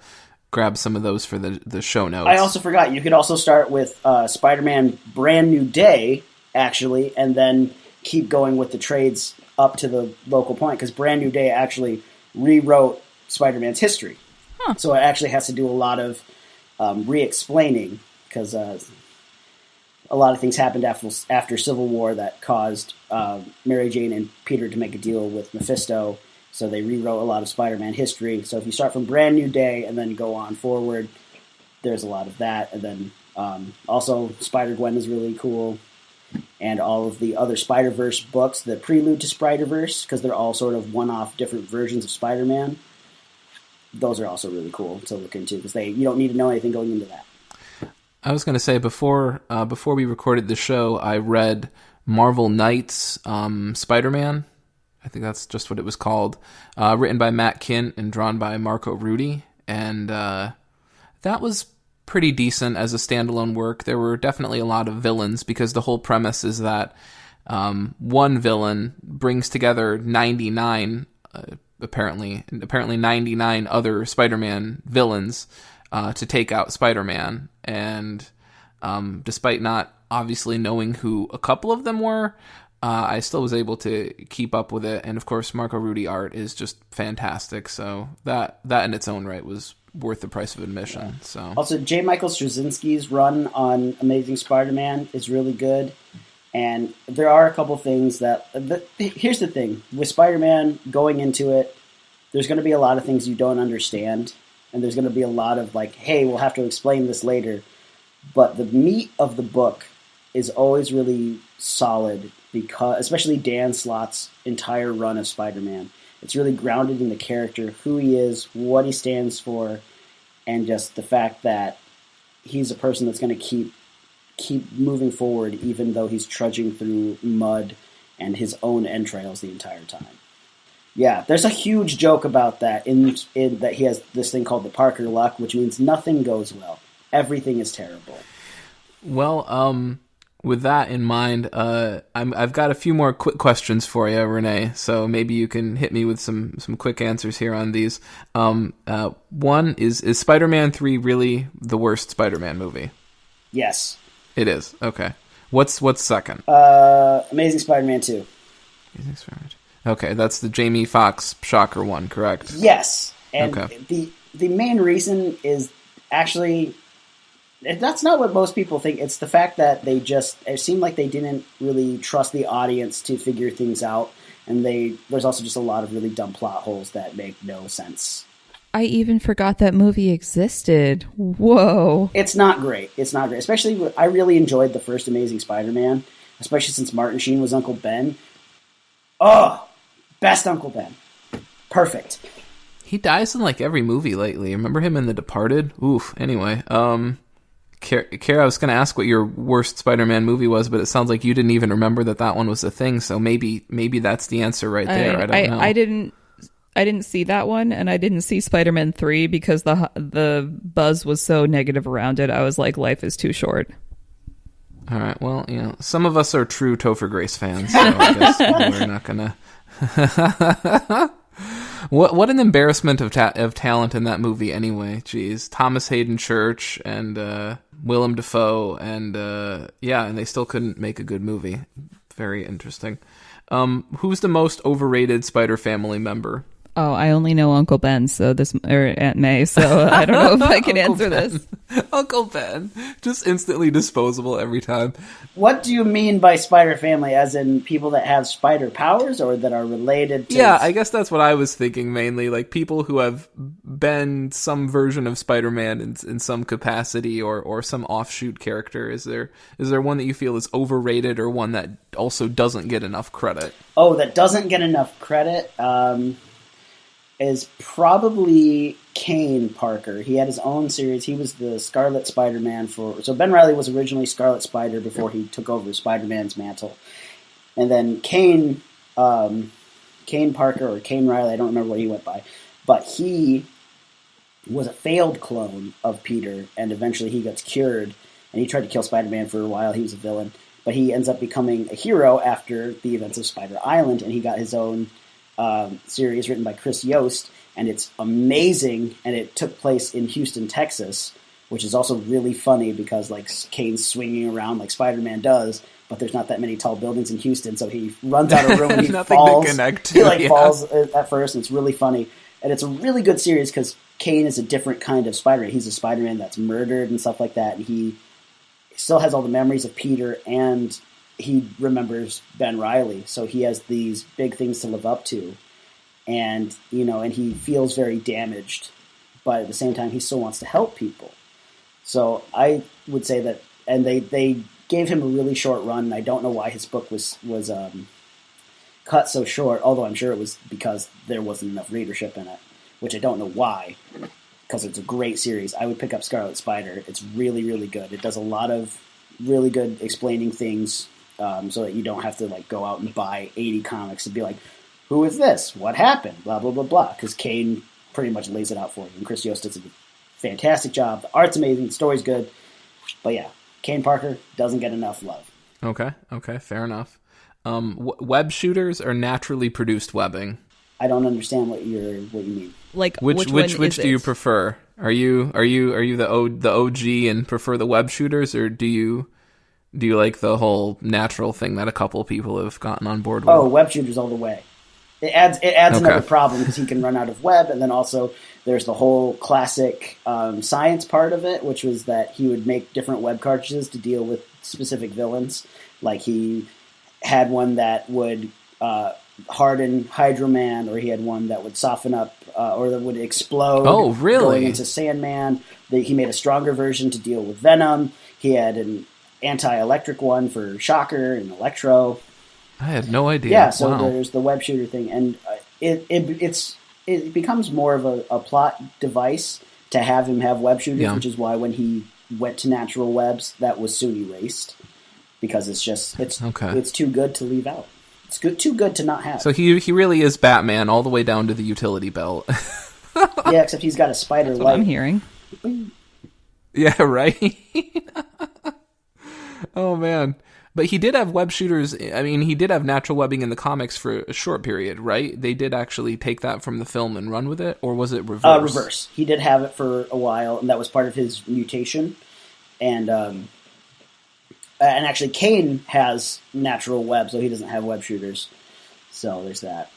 Speaker 1: grab some of those for the show notes.
Speaker 3: I also forgot, you could also start with Spider-Man Brand New Day, actually, and then keep going with the trades up to the local point, because Brand New Day actually rewrote Spider-Man's history. Huh. So it actually has to do a lot of re-explaining, because a lot of things happened after Civil War that caused Mary Jane and Peter to make a deal with Mephisto. So they rewrote a lot of Spider-Man history. So if you start from Brand New Day and then go on forward, there's a lot of that. And then also Spider-Gwen is really cool. And all of the other Spider-Verse books, the prelude to Spider-Verse, because they're all sort of one-off different versions of Spider-Man. Those are also really cool to look into, because you don't need to know anything going into that.
Speaker 1: I was going to say, before we recorded the show, I read Marvel Knights Spider-Man. I think that's just what it was called. Written by Matt Kint and drawn by Marco Rudy. And that was pretty decent as a standalone work. There were definitely a lot of villains, because the whole premise is that one villain brings together 99, apparently 99 other Spider-Man villains to take out Spider-Man. And despite not obviously knowing who a couple of them were, I still was able to keep up with it. And of course, Marco Rudy art is just fantastic. So that in its own right was worth the price of admission. Yeah. So
Speaker 3: also, J. Michael Straczynski's run on Amazing Spider-Man is really good. And there are a couple things that here's the thing. With Spider-Man going into it, there's going to be a lot of things you don't understand. And there's going to be a lot of like, hey, we'll have to explain this later. But the meat of the book is always really solid, because especially Dan Slott's entire run of Spider-Man. It's really grounded in the character, who he is, what he stands for, and just the fact that he's a person that's going to keep moving forward, even though he's trudging through mud and his own entrails the entire time. Yeah, there's a huge joke about that in that he has this thing called the Parker Luck, which means nothing goes well. Everything is terrible.
Speaker 1: Well, with that in mind, I've got a few more quick questions for you, Renee. So maybe you can hit me with some quick answers here on these. One is Spider-Man 3 really the worst Spider-Man movie?
Speaker 3: Yes,
Speaker 1: it is. Okay. What's second?
Speaker 3: Amazing Spider-Man 2.
Speaker 1: Amazing Spider-Man 2. Okay, that's the Jamie Foxx Shocker one, correct?
Speaker 3: Yes, and
Speaker 1: okay.
Speaker 3: The main reason is actually, that's not what most people think. It's the fact that it seemed like they didn't really trust the audience to figure things out, and there's also just a lot of really dumb plot holes that make no sense.
Speaker 2: I even forgot that movie existed. Whoa.
Speaker 3: It's not great. Especially, I really enjoyed the first Amazing Spider-Man, especially since Martin Sheen was Uncle Ben. Oh! Best Uncle Ben. Perfect.
Speaker 1: He dies in like every movie lately. Remember him in The Departed? Oof. Anyway, Kara, I was going to ask what your worst Spider-Man movie was, but it sounds like you didn't even remember that one was a thing. So maybe that's the answer right there. I don't know.
Speaker 2: I didn't see that one, and I didn't see Spider-Man 3 because the buzz was so negative around it. I was like, life is too short.
Speaker 1: All right. Well, some of us are true Topher Grace fans, so I guess we're not gonna. What an embarrassment of talent in that movie anyway. Jeez, Thomas Hayden Church and Willem Dafoe and and they still couldn't make a good movie. Very interesting. Who's the most overrated Spider family member?
Speaker 2: Oh, I only know Uncle Ben, or Aunt May, so I don't know if I can answer this.
Speaker 1: Uncle Ben, just instantly disposable every time.
Speaker 3: What do you mean by spider family? As in people that have spider powers, or that are related to?
Speaker 1: Yeah, I guess that's what I was thinking mainly. Like people who have been some version of Spider-Man in some capacity, or some offshoot character. Is there one that you feel is overrated, or one that also doesn't get enough credit?
Speaker 3: Oh, that doesn't get enough credit. Is probably Kane Parker. He had his own series. He was the Scarlet Spider-Man so Ben Reilly was originally Scarlet Spider before he took over Spider-Man's mantle. And then Kane Parker or Kane Riley, I don't remember what he went by, but he was a failed clone of Peter, and eventually he gets cured, and he tried to kill Spider-Man for a while. He was a villain, but he ends up becoming a hero after the events of Spider Island, and he got his own series written by Chris Yost, and it's amazing, and it took place in Houston, Texas, which is also really funny because like Kane's swinging around like Spider-Man does, but there's not that many tall buildings in Houston, so he runs out of room and he falls. He falls at first, and it's really funny, and it's a really good series because Kane is a different kind of Spider-Man. He's a Spider-Man that's murdered and stuff like that, and he still has all the memories of Peter, and he remembers Ben Reilly, so he has these big things to live up to, and and he feels very damaged, but at the same time he still wants to help people. So I would say that, and they gave him a really short run, and I don't know why his book was cut so short, although I'm sure it was because there wasn't enough readership in it, which I don't know why, because it's a great series. I would pick up Scarlet Spider. It's really, really good. It does a lot of really good explaining things, so that you don't have to like go out and buy 80 comics and be like, who is this? What happened? Blah, blah, blah, blah. Because Kane pretty much lays it out for you. And Chris Yost does a fantastic job. The art's amazing. The story's good. But yeah, Kane Parker doesn't get enough love.
Speaker 1: Okay, fair enough. Web shooters or naturally produced webbing?
Speaker 3: I don't understand what you mean.
Speaker 2: Like
Speaker 1: which do you prefer? Are you the OG and prefer the web shooters, or do you like the whole natural thing that a couple people have gotten on board with?
Speaker 3: Oh, web shooters all the way. It adds another problem because he can run out of web, and then also there's the whole classic science part of it, which was that he would make different web cartridges to deal with specific villains. Like he had one that would harden Hydro-Man, or he had one that would soften up or that would explode.
Speaker 1: Oh, really?
Speaker 3: Going into Sandman. He made a stronger version to deal with Venom. He had an anti-electric one for Shocker and Electro.
Speaker 1: I had no idea.
Speaker 3: Yeah, so
Speaker 1: wow.
Speaker 3: There's the web shooter thing, and it becomes more of a plot device to have him have web shooters, which is why when he went to natural webs, that was soon erased, because it's too good to leave out. It's too good to not have.
Speaker 1: So he really is Batman all the way down to the utility belt.
Speaker 3: Yeah, except he's got a spider
Speaker 2: That's
Speaker 3: light.
Speaker 2: what I'm hearing.
Speaker 1: Yeah, right? Oh, man. But he did have web shooters. I mean, he did have natural webbing in the comics for a short period, right? They did actually take that from the film and run with it, or was it reverse?
Speaker 3: Reverse. He did have it for a while, and that was part of his mutation. And actually, Kane has natural web, so he doesn't have web shooters. So there's that.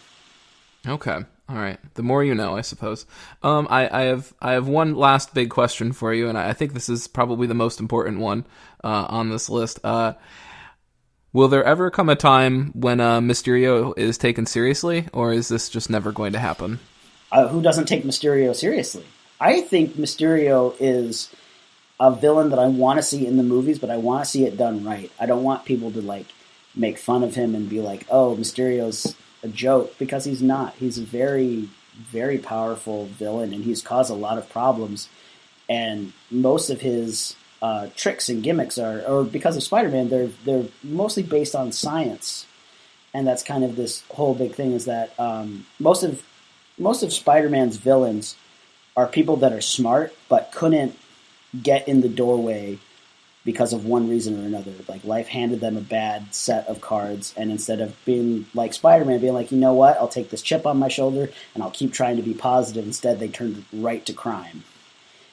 Speaker 1: Okay. All right. The more you know, I suppose. I have one last big question for you, and I think this is probably the most important one on this list. Will there ever come a time when Mysterio is taken seriously, or is this just never going to happen?
Speaker 3: Who doesn't take Mysterio seriously? I think Mysterio is a villain that I want to see in the movies, but I want to see it done right. I don't want people to like make fun of him and be like, "Oh, Mysterio's a joke," because he's not. He's a very, very powerful villain, and he's caused a lot of problems. And most of his tricks and gimmicks or because of Spider-Man, they're mostly based on science, and that's kind of this whole big thing is that most of Spider-Man's villains are people that are smart but couldn't get in the doorway because of one reason or another. Like life handed them a bad set of cards, and instead of being like Spider-Man, being like, you know what, I'll take this chip on my shoulder and I'll keep trying to be positive, instead they turned right to crime.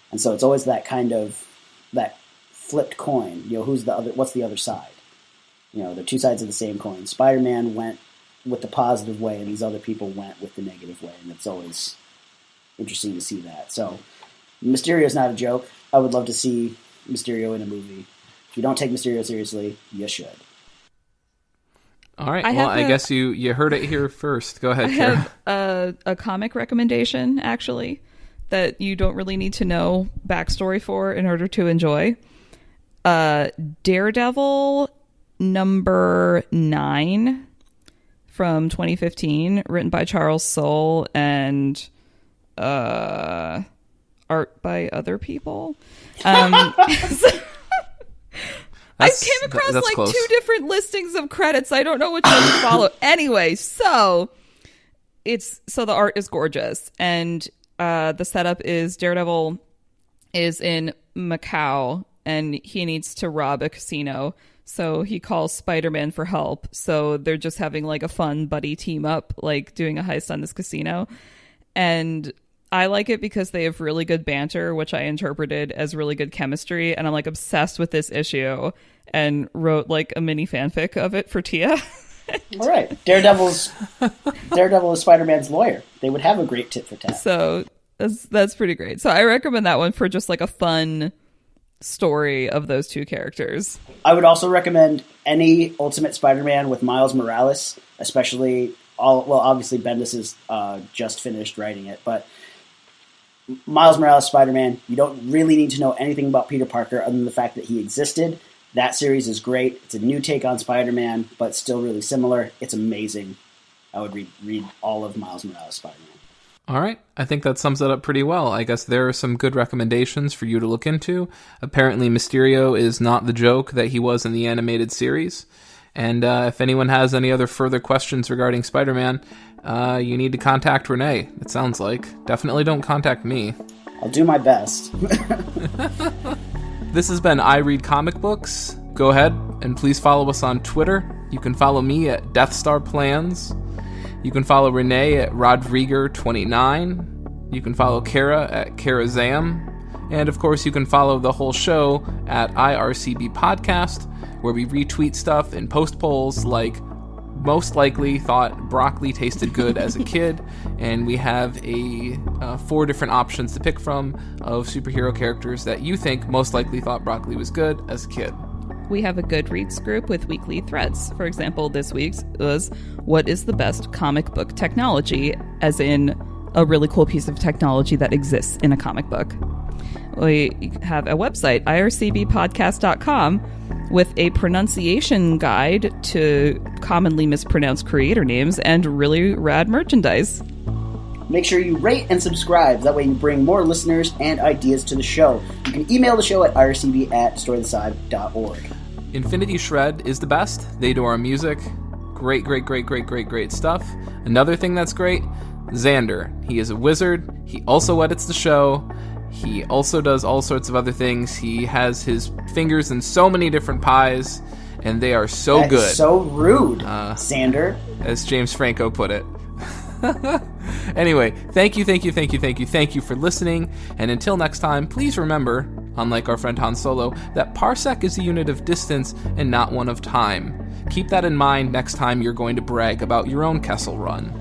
Speaker 3: And so it's always that kind of that flipped coin. You know, what's the other side? You know, the two sides of the same coin. Spider-Man went with the positive way, and these other people went with the negative way, and it's always interesting to see that. So Mysterio's not a joke. I would love to see Mysterio in a movie. If you don't take Mysterio seriously, you should.
Speaker 1: All right. I guess you heard it here first. Go ahead, Kara.
Speaker 2: I have a comic recommendation, actually, that you don't really need to know backstory for in order to enjoy. Daredevil number 9 from 2015, written by Charles Soule and art by other people. I came across like
Speaker 1: close.
Speaker 2: 2 different listings of credits. I don't know which one to follow. Anyway, so the art is gorgeous, and the setup is Daredevil is in Macau and he needs to rob a casino. So he calls Spider-Man for help. So they're just having like a fun buddy team up, like doing a heist on this casino. And I like it because they have really good banter, which I interpreted as really good chemistry. And I'm like obsessed with this issue and wrote like a mini fanfic of it for Tia.
Speaker 3: All right. Daredevil is Spider-Man's lawyer. They would have a great tit for tat.
Speaker 2: So that's pretty great. So I recommend that one for just like a fun story of those 2 characters.
Speaker 3: I would also recommend any Ultimate Spider-Man with Miles Morales, especially obviously Bendis is just finished writing it, but Miles Morales Spider-Man, you don't really need to know anything about Peter Parker other than the fact that he existed. That series is great. It's a new take on Spider-Man, but still really similar. It's amazing. I would read all of Miles Morales Spider-Man.
Speaker 1: All right. I think that sums it up pretty well. I guess there are some good recommendations for you to look into. Apparently, Mysterio is not the joke that he was in the animated series. And if anyone has any other further questions regarding Spider-Man, you need to contact Renee, it sounds like. Definitely don't contact me.
Speaker 3: I'll do my best.
Speaker 1: This has been I Read Comic Books. Go ahead and please follow us on Twitter. You can follow me at Death Star Plans. You can follow Renee at Rodriguer29. You can follow Kara at Karazam. And of course, you can follow the whole show at IRCB Podcast, where we retweet stuff and post polls like most likely thought broccoli tasted good as a kid, and we have 4 different options to pick from of superhero characters that you think most likely thought broccoli was good as a kid.
Speaker 2: We have a Goodreads group with weekly threads. For example, this week's was what is the best comic book technology, as in a really cool piece of technology that exists in a comic book. We have a website, ircbpodcast.com, with a pronunciation guide to commonly mispronounced creator names and really rad merchandise.
Speaker 3: Make sure you rate and subscribe. That way you bring more listeners and ideas to the show. You can email the show at ircb@storytheside.org.
Speaker 1: Infinity Shred is the best. They do our music. Great stuff. Another thing that's great, Zander. He is a wizard. He also edits the show. He also does all sorts of other things. He has his fingers in so many different pies, and they are so
Speaker 3: That
Speaker 1: good.
Speaker 3: Is so rude, Zander.
Speaker 1: As James Franco put it. Anyway, thank you for listening. And until next time, please remember, unlike our friend Han Solo, that parsec is a unit of distance and not one of time. Keep that in mind next time you're going to brag about your own Kessel Run.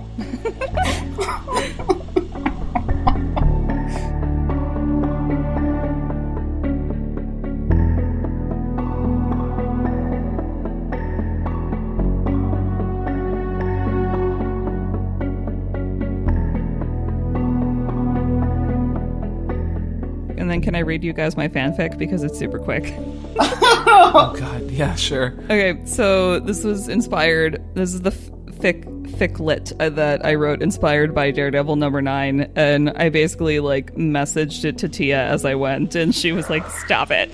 Speaker 2: And then can I read you guys my fanfic because it's super quick?
Speaker 1: Oh god, yeah, sure.
Speaker 2: Okay, so this was inspired. This is the fic-lit that I wrote inspired by Daredevil number 9, and I basically like messaged it to Tia as I went, and she was like, "Stop it."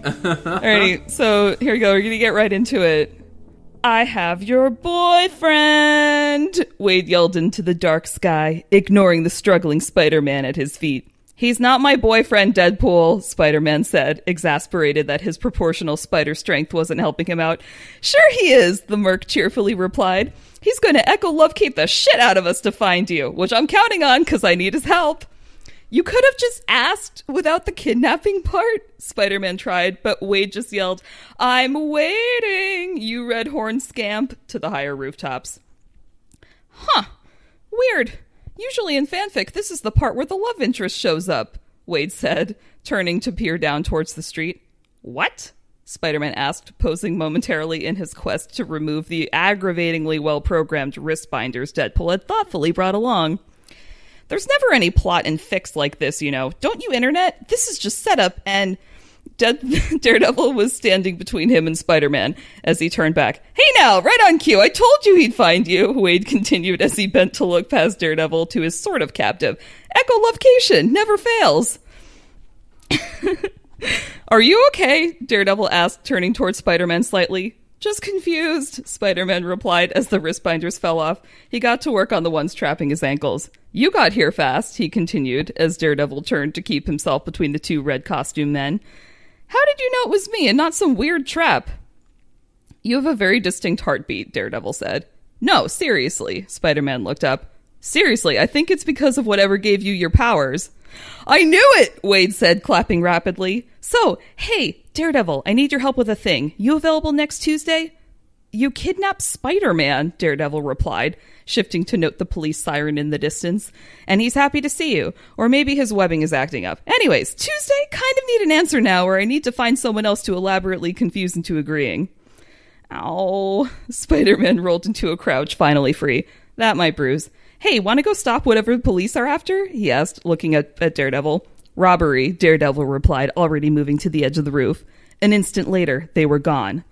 Speaker 2: Alrighty, so here we go. We're gonna get right into it. I have your boyfriend, Wade yelled into the dark sky, ignoring the struggling Spider-Man at his feet. He's not my boyfriend, Deadpool, Spider-Man said, exasperated that his proportional spider strength wasn't helping him out. Sure he is, the merc cheerfully replied. He's going to Echo Love Cape the shit out of us to find you, which I'm counting on because I need his help. You could have just asked without the kidnapping part, Spider-Man tried, but Wade just yelled, I'm waiting, you red horn scamp, to the higher rooftops. Huh. Weird. Usually in fanfic, this is the part where the love interest shows up, Wade said, turning to peer down towards the street. What? Spider-Man asked, posing momentarily in his quest to remove the aggravatingly well-programmed wrist binders Deadpool had thoughtfully brought along. There's never any plot in fics like this, you know. Don't you, Internet? This is just setup, and Daredevil was standing between him and Spider-Man as he turned back. Hey now, right on cue, I told you he'd find you, Wade continued as he bent to look past Daredevil to his sort of captive. Echolocation never fails. Are you okay? Daredevil asked, turning towards Spider-Man slightly. Just confused, Spider-Man replied as the wrist binders fell off. He got to work on the ones trapping his ankles. You got here fast, he continued, as Daredevil turned to keep himself between the two red costume men. How did you know it was me and not some weird trap? You have a very distinct heartbeat, Daredevil said. No, seriously, Spider-Man looked up. Seriously, I think it's because of whatever gave you your powers. I knew it, Wade said, clapping rapidly. So, hey, Daredevil, I need your help with a thing. You available next Tuesday? You kidnapped Spider-Man, Daredevil replied, shifting to note the police siren in the distance. And he's happy to see you. Or maybe his webbing is acting up. Anyways, Tuesday, kind of need an answer now, or I need to find someone else to elaborately confuse into agreeing. Ow. Spider-Man rolled into a crouch, finally free. That might bruise. Hey, want to go stop whatever the police are after? He asked, looking at Daredevil. Robbery, Daredevil replied, already moving to the edge of the roof. An instant later, they were gone.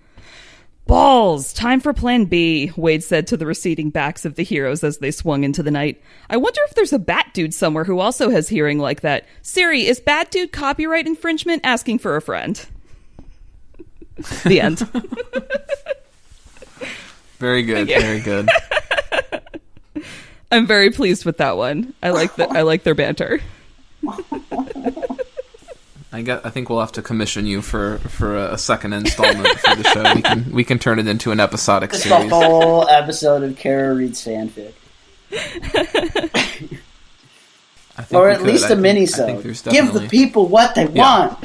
Speaker 2: Balls! Time for Plan B, Wade said to the receding backs of the heroes as they swung into the night. I wonder if there's a Bat Dude somewhere who also has hearing like that. Siri, is Bat Dude copyright infringement? Asking for a friend. The end.
Speaker 1: Very good, very good.
Speaker 2: I'm very pleased with that one. I like their banter.
Speaker 1: I think we'll have to commission you for a second installment for the show. We can turn it into an episodic series.
Speaker 3: The whole episode of Kara reads fanfic.
Speaker 1: I think
Speaker 3: or at least a mini-sode. Give the people what they want.